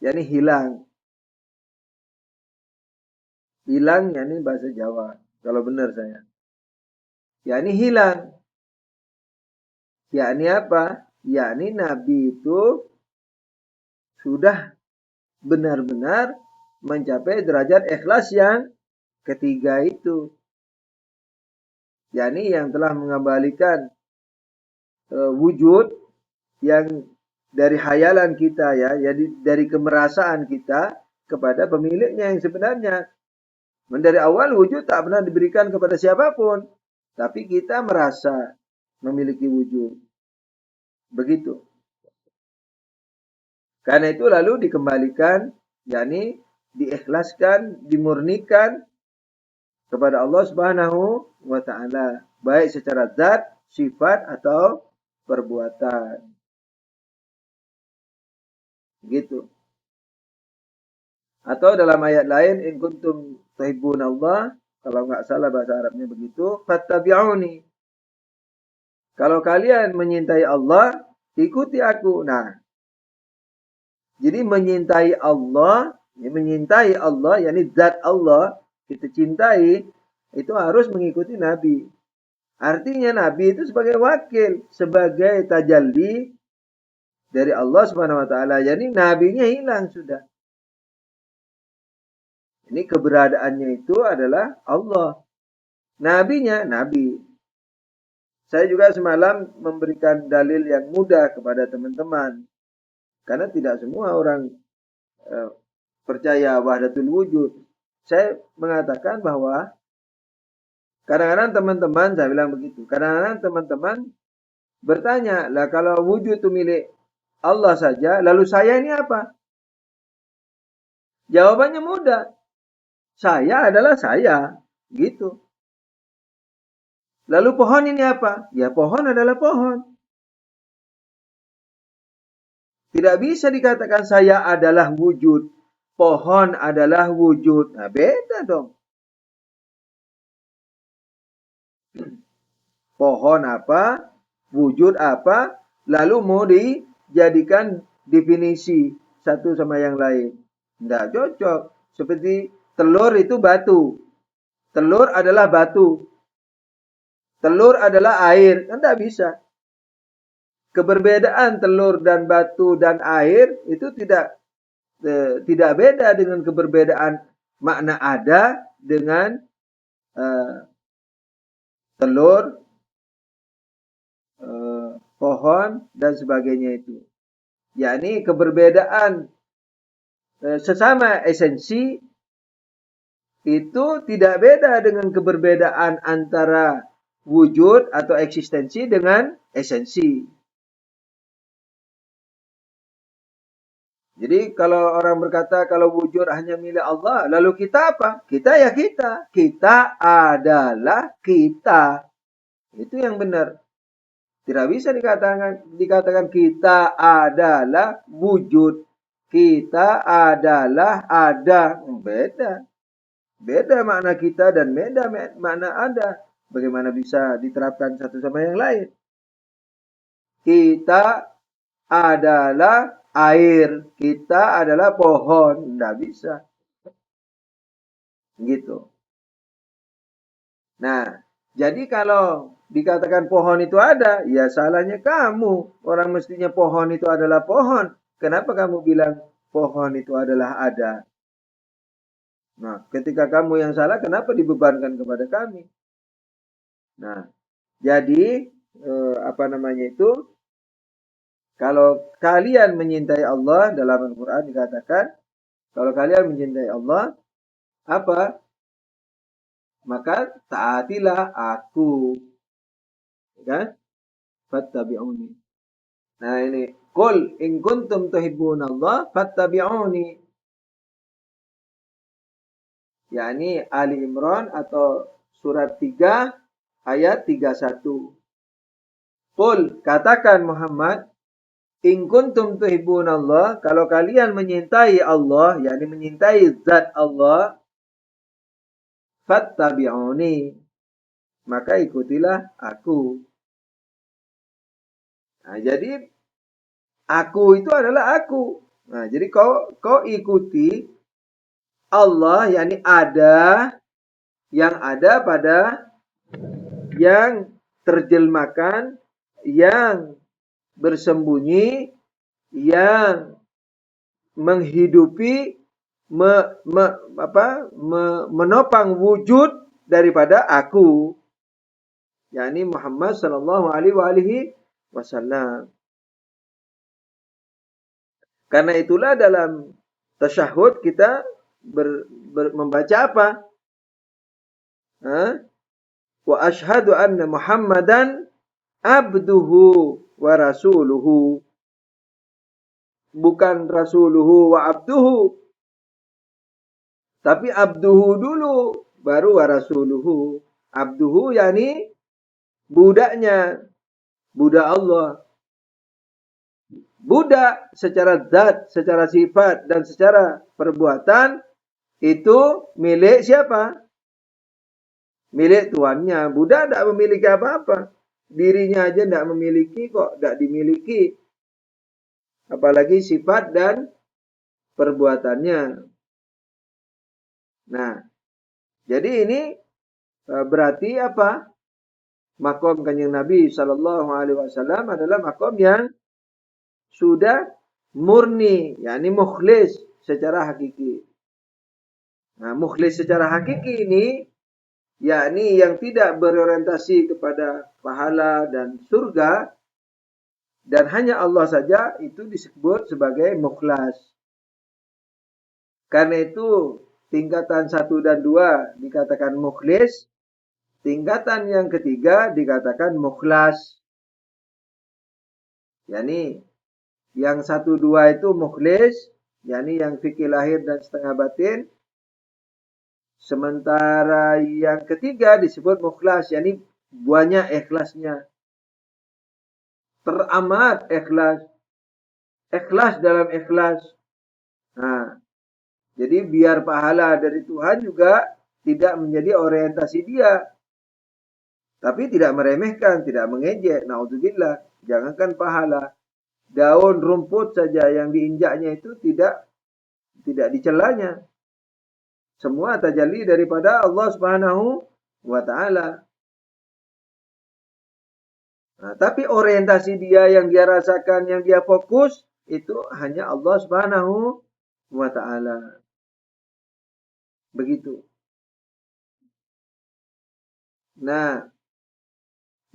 S1: Yani hilang. Hilang yani bahasa Jawa. Kalau benar saya. Yani hilang. Yani apa? Yani Nabi itu sudah benar-benar mencapai derajat ikhlas yang ketiga itu. Yani yang telah mengembalikan wujud yang dari hayalan kita ya, jadi dari kemerasaan kita kepada pemiliknya yang sebenarnya. Dari awal wujud tak pernah diberikan kepada siapapun, tapi kita merasa memiliki wujud. Begitu. Karena itu lalu dikembalikan, yakni diikhlaskan, dimurnikan kepada Allah Subhanahu wa taala, baik secara zat, sifat atau perbuatan. Gitu. Atau dalam ayat lain, in kuntum tuhibbunallah, kalau enggak salah bahasa Arabnya begitu, fattabi'uni. Kalau kalian menyintai Allah, ikuti aku. Nah, jadi menyintai Allah, yakni zat Allah, kita cintai, itu harus mengikuti Nabi. Artinya Nabi itu sebagai wakil, sebagai tajalli dari Allah Subhanahu wa taala. Jadi nabinya hilang sudah. Ini keberadaannya itu adalah Allah. Nabinya nabi. Saya juga semalam memberikan dalil yang mudah kepada teman-teman. Karena tidak semua orang percaya wahdatul wujud. Saya mengatakan bahwa kadang-kadang teman-teman, saya bilang begitu, kadang-kadang teman-teman bertanya, lah kalau wujud itu milik Allah saja, lalu saya ini apa? Jawabannya mudah. Saya adalah saya. Gitu. Lalu pohon ini apa? Ya pohon adalah pohon. Tidak bisa dikatakan saya adalah wujud. Pohon adalah wujud. Nah beda dong. Pohon apa? Wujud apa? Lalu mau dijadikan definisi satu sama yang lain. Tidak cocok. Seperti telur itu batu. Telur adalah batu. Telur adalah air. Kan tidak bisa. Keberbedaan telur dan batu dan air itu tidak beda dengan keberbedaan makna ada dengan telur, pohon dan sebagainya itu. Yakni keberbedaan sesama esensi itu tidak beda dengan keberbedaan antara wujud atau eksistensi dengan esensi. Jadi kalau orang berkata kalau wujud hanya milik Allah, lalu kita apa? Kita ya kita. Kita adalah kita. Itu yang benar. Tidak bisa dikatakan kita adalah wujud. Kita adalah ada. Beda. Beda makna kita dan beda makna ada. Bagaimana bisa diterapkan satu sama yang lain? Kita adalah air, kita adalah pohon. Tidak bisa. Gitu. Nah, jadi kalau dikatakan pohon itu ada, ya salahnya kamu. Orang mestinya pohon itu adalah pohon. Kenapa kamu bilang pohon itu adalah ada? Nah, ketika kamu yang salah, kenapa dibebankan kepada kami? Nah, jadi apa namanya itu? Kalau kalian mencintai Allah, dalam Al-Quran dikatakan, kalau kalian mencintai Allah, apa? Maka taatilah aku. Kan? Fattabi'uni. Nah ini. Qul in kuntum tuhibbunallah fattabi'uni. Yani Ali Imran atau surat 3 ayat 31. Qul, katakan Muhammad, in kuntum tuhibbunallah, kalau kalian menyintai Allah, yakni menyintai zat Allah, fattabi'uni, maka ikutilah aku. Nah, jadi aku itu adalah aku. Nah, jadi kau ikuti Allah, yakni ada, yang ada pada yang terjelmakan, yang bersembunyi, yang menghidupi, menopang wujud daripada aku, yakni Muhammad sallallahu alaihi wasallam. Karena itulah dalam tasyahud kita membaca apa? Wa ashhadu anna Muhammadan abduhu wa rasuluhu. Bukan rasuluhu wa abduhu. Tapi abduhu dulu, baru wa rasuluhu. Abduhu yakni budaknya, budak Allah. Budak secara zat, secara sifat, dan secara perbuatan itu milik siapa? Milik tuannya. Budak tidak memiliki apa-apa. Dirinya aja tidak memiliki kok, tidak dimiliki. Apalagi sifat dan perbuatannya. Nah, jadi ini berarti apa? Makom Kanjeng Nabi Sallallahu Alaihi Wasallam adalah makom yang sudah murni, yakni mukhlis secara hakiki. Nah, mukhlis secara hakiki ini, yakni yang tidak berorientasi kepada pahala dan surga, dan hanya Allah saja, itu disebut sebagai mukhlas. Karena itu tingkatan 1 dan 2 dikatakan mukhlis, tingkatan yang ketiga dikatakan mukhlas. Yani yang 1, 2 itu mukhlis, yani yang fikih lahir dan setengah batin. Sementara yang ketiga disebut mukhlas, yani banyak ikhlasnya. Teramat ikhlas. Ikhlas dalam ikhlas. Nah, jadi biar pahala dari Tuhan juga tidak menjadi orientasi dia. Tapi tidak meremehkan, tidak mengejek. Naudzubillah, jangankan pahala. Daun rumput saja yang diinjaknya itu tidak dicelanya. Semua tajalli daripada Allah Subhanahu wa taala. Nah, tapi orientasi dia yang dia rasakan, yang dia fokus itu hanya Allah Subhanahu wa taala. Begitu. Nah,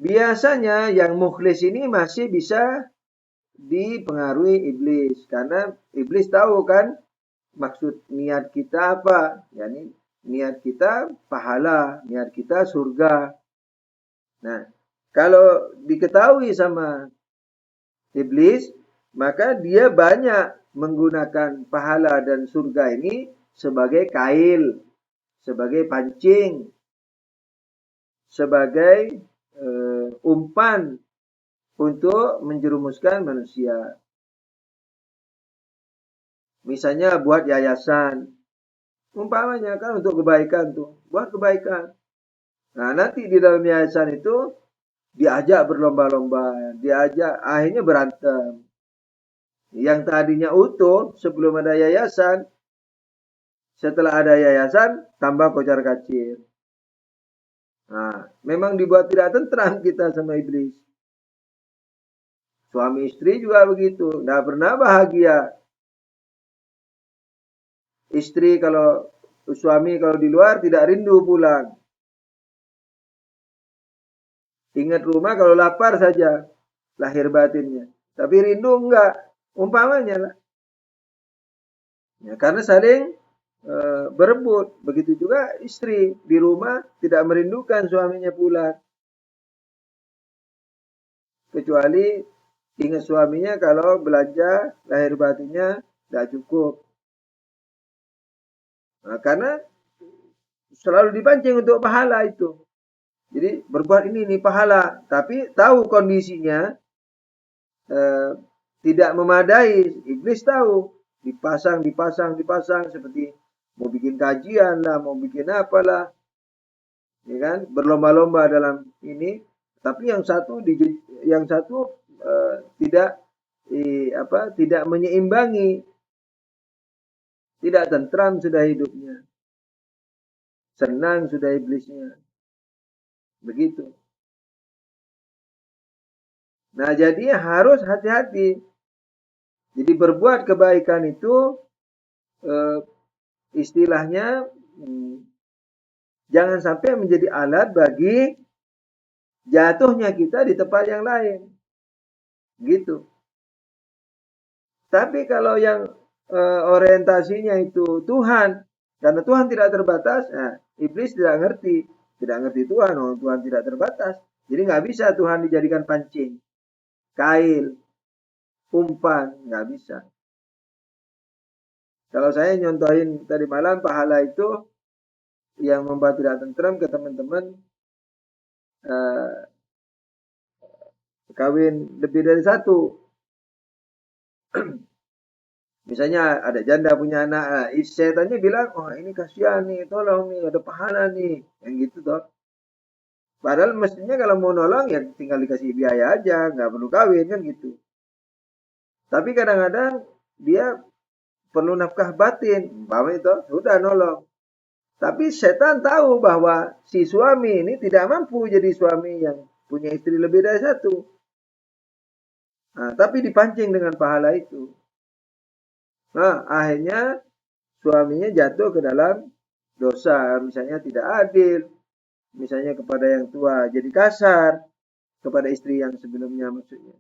S1: biasanya yang mukhlis ini masih bisa dipengaruhi iblis, karena iblis tahu kan maksud niat kita apa, yakni niat kita pahala, niat kita surga. Nah, kalau diketahui sama iblis, maka dia banyak menggunakan pahala dan surga ini sebagai kail, sebagai pancing, sebagai umpan untuk menjerumuskan manusia. Misalnya buat yayasan, umpamanya kan untuk kebaikan tuh, buat kebaikan. Nah, nanti di dalam yayasan itu diajak berlomba-lomba, diajak akhirnya berantem. Yang tadinya utuh sebelum ada yayasan, setelah ada yayasan tambah kocar-kacir. Nah, memang dibuat tidak tentram kita sama iblis. Suami istri juga begitu, tidak pernah bahagia. Istri kalau suami kalau di luar tidak rindu pulang. Ingat rumah kalau lapar saja lahir batinnya. Tapi rindu enggak. Umpamanya lah. Ya, karena saling berebut. Begitu juga istri di rumah tidak merindukan suaminya pulang. Kecuali ingat suaminya kalau belanja lahir batinnya tidak cukup. Nah, karena selalu dipancing untuk pahala itu. Jadi berbuat ini pahala, tapi tahu kondisinya eh, tidak memadai. Iblis tahu, dipasang seperti mau bikin kajian lah, mau bikin apalah, ya kan? Berlomba-lomba dalam ini. Tapi yang satu tidak tidak menyeimbangi, tidak tentram sudah hidupnya, senang sudah iblisnya, begitu. Nah, jadi harus hati-hati. Jadi berbuat kebaikan itu eh, istilahnya jangan sampai menjadi alat bagi jatuhnya kita di tempat yang lain. Gitu. Tapi kalau yang orientasinya itu Tuhan, karena Tuhan tidak terbatas, nah, iblis tidak ngerti Tuhan, oh, Tuhan tidak terbatas. Jadi nggak bisa Tuhan dijadikan pancing, kail, umpan, nggak bisa. Kalau saya nyontohin tadi malam pahala itu yang membuat tidak tentram ke teman-teman eh, kawin lebih dari satu. Misalnya ada janda punya anak, nah, setannya bilang, oh ini kasihan nih, tolong nih, ada pahala nih, yang gitu toh. Padahal mestinya kalau mau nolong ya tinggal dikasih biaya aja, nggak perlu kawin kan gitu. Tapi kadang-kadang dia perlu nafkah batin, bahwa itu sudah nolong. Tapi setan tahu bahwa si suami ini tidak mampu jadi suami yang punya istri lebih dari satu. Nah, tapi dipancing dengan pahala itu. Nah, akhirnya suaminya jatuh ke dalam dosa, misalnya tidak adil, misalnya kepada yang tua jadi kasar, kepada istri yang sebelumnya maksudnya.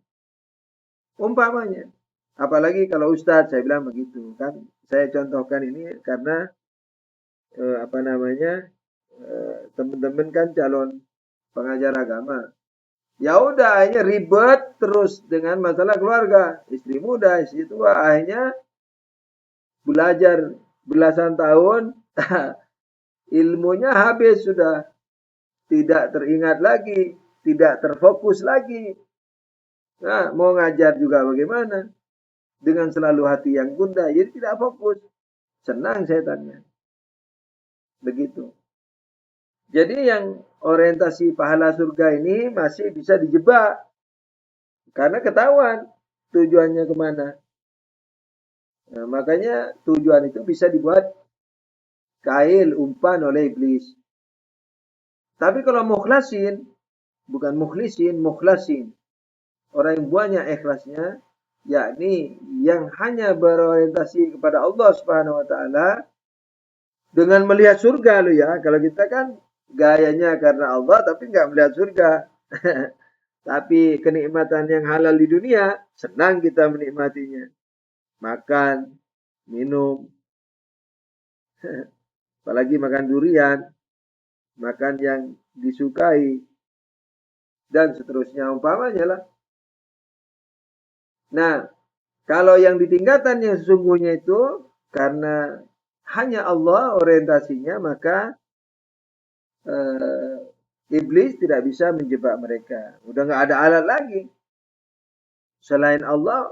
S1: Umpamanya. Apalagi kalau ustadz, saya bilang begitu kan. Saya contohkan ini karena apa namanya teman-teman kan calon pengajar agama. Ya udah akhirnya ribet terus dengan masalah keluarga. Istri muda, istri tua, akhirnya belajar belasan tahun, ilmunya habis sudah, tidak teringat lagi, tidak terfokus lagi. Nah, mau ngajar juga bagaimana? Dengan selalu hati yang gundah, jadi tidak fokus. Senang setannya. Begitu. Jadi yang orientasi pahala surga ini masih bisa dijebak. Karena ketahuan tujuannya kemana. Nah, makanya tujuan itu bisa dibuat kail, umpan oleh iblis. Tapi kalau mukhlasin, bukan mukhlisin, mukhlasin. Orang yang buahnya ikhlasnya, yakni yang hanya berorientasi kepada Allah Subhanahu wa taala dengan melihat surga lo ya. Kalau kita kan gayanya karena Allah tapi nggak melihat surga. Tapi kenikmatan yang halal di dunia senang kita menikmatinya. Makan, minum, apalagi makan durian, makan yang disukai. dan seterusnya umpamanya lah. Nah, kalau yang di tingkatan yang sesungguhnya itu karena hanya Allah orientasinya, maka eh, iblis tidak bisa menjebak mereka. Udah nggak ada alat lagi. Selain Allah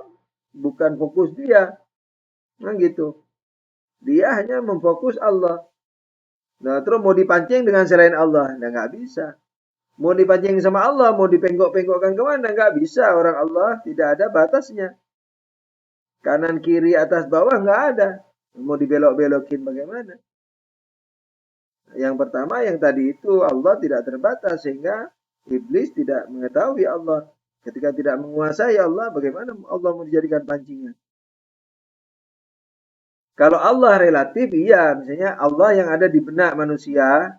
S1: bukan fokus dia. Nah gitu. Dia hanya memfokus Allah. Nah terus mau dipancing dengan selain Allah. Nah nggak bisa. Mau dipancing sama Allah, mau dipengkok-pengkokkan kemana? Nggak bisa. Orang Allah tidak ada batasnya. Kanan, kiri, atas, bawah nggak ada. Mau dibelok-belokin bagaimana? Yang pertama yang tadi itu Allah tidak terbatas sehingga iblis tidak mengetahui Allah. Ketika tidak menguasai Allah, bagaimana Allah mau dijadikan pancingan? Kalau Allah relatif, iya. Misalnya Allah yang ada di benak manusia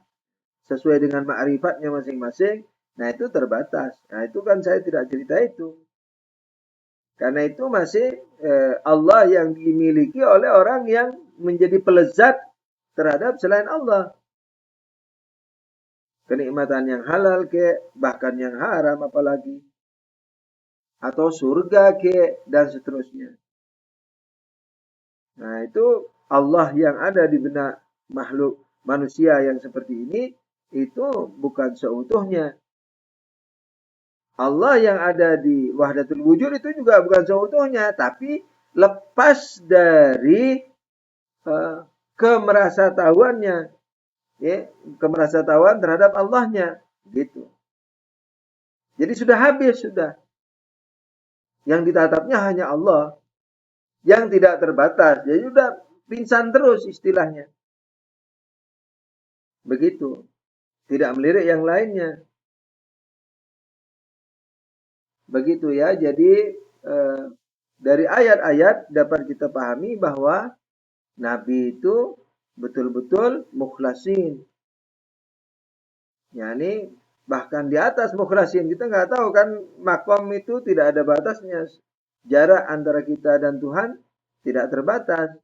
S1: sesuai dengan ma'rifatnya masing-masing. Nah itu terbatas. Nah itu kan saya tidak cerita itu. Karena itu masih Allah yang dimiliki oleh orang yang menjadi pelezat terhadap selain Allah. Kenikmatan yang halal ke, bahkan yang haram apalagi. Atau surga ke, dan seterusnya. Nah itu Allah yang ada di benak makhluk manusia yang seperti ini, itu bukan seutuhnya. Allah yang ada di wahdatul wujud itu juga bukan seutuhnya, tapi lepas dari uh, kemerasatahuannya, ya, kemerasatahuan terhadap Allahnya, gitu. Jadi sudah habis sudah. Yang ditatapnya hanya Allah, yang tidak terbatas. Jadi sudah pingsan terus istilahnya. Begitu. Tidak melirik yang lainnya. Begitu ya. Jadi dari ayat-ayat dapat kita pahami bahwa Nabi itu betul-betul mukhlasin. Yani bahkan di atas mukhlasin. Kita nggak tahu kan makom itu tidak ada batasnya. Jarak antara kita dan Tuhan tidak terbatas.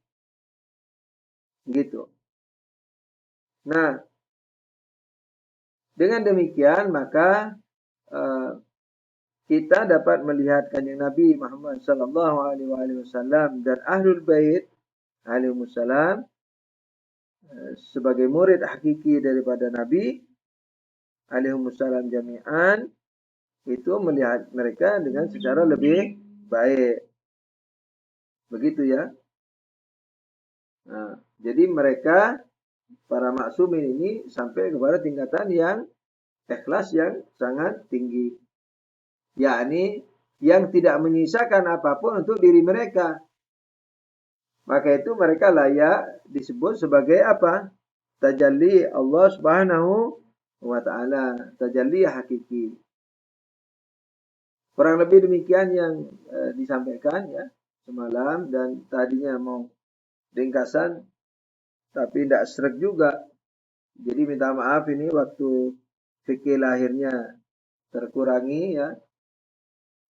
S1: Gitu. Nah, dengan demikian maka kita dapat melihat kanjeng Nabi Muhammad sallallahu alaihi wasallam dan ahlul bait alaihi wasallam sebagai murid hakiki daripada Nabi alaihi wasallam jami'an, itu melihat mereka dengan secara lebih baik. Begitu ya. Nah, jadi mereka para maksumin ini sampai kepada tingkatan yang ikhlas yang sangat tinggi. Yakni yang tidak menyisakan apapun untuk diri mereka. Maka itu mereka layak disebut sebagai apa? Tajalli Allah Subhanahu wa taala, tajalli hakiki. Kurang lebih demikian yang disampaikan ya semalam, dan tadinya mau ringkasan tapi tidak sreg juga. Jadi minta maaf ini waktu fikih lahirnya terkurangi ya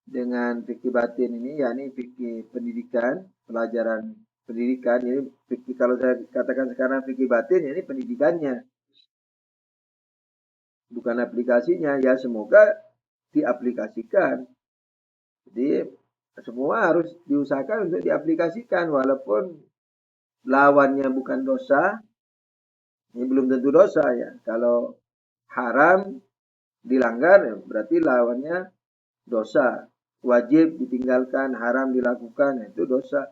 S1: dengan fikih batin ini, yakni fikih pendidikan, pelajaran pendidikan. Jadi fikih, kalau saya katakan sekarang fikih batin, ini pendidikannya, bukan aplikasinya. Ya semoga diaplikasikan. Jadi semua harus diusahakan untuk diaplikasikan, walaupun lawannya bukan dosa. Ini belum tentu dosa ya. Kalau haram dilanggar ya berarti lawannya dosa. Wajib ditinggalkan, haram dilakukan, itu dosa.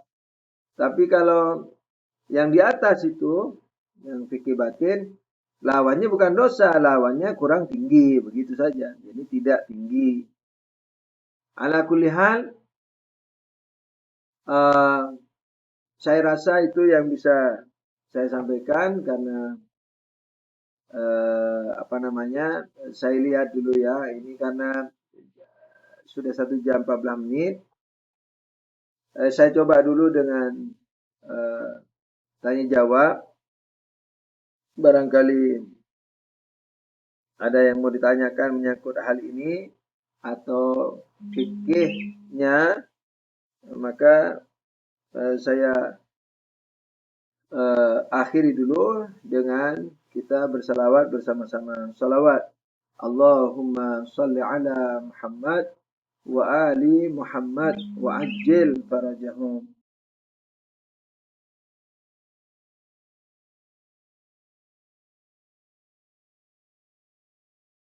S1: Tapi kalau yang di atas itu, yang fikih batin, lawannya bukan dosa, lawannya kurang tinggi, begitu saja. Jadi tidak tinggi. Ala kulli hal, saya rasa itu yang bisa saya sampaikan karena apa namanya, saya lihat dulu ya, ini karena sudah 1 jam 14 menit. Saya coba dulu dengan tanya jawab. Barangkali ada yang mau ditanyakan menyangkut hal ini atau fikihnya, maka saya akhiri dulu dengan kita bersalawat bersama-sama. Salawat Allahumma salli ala Muhammad wa ali Muhammad wa ajil farajahum.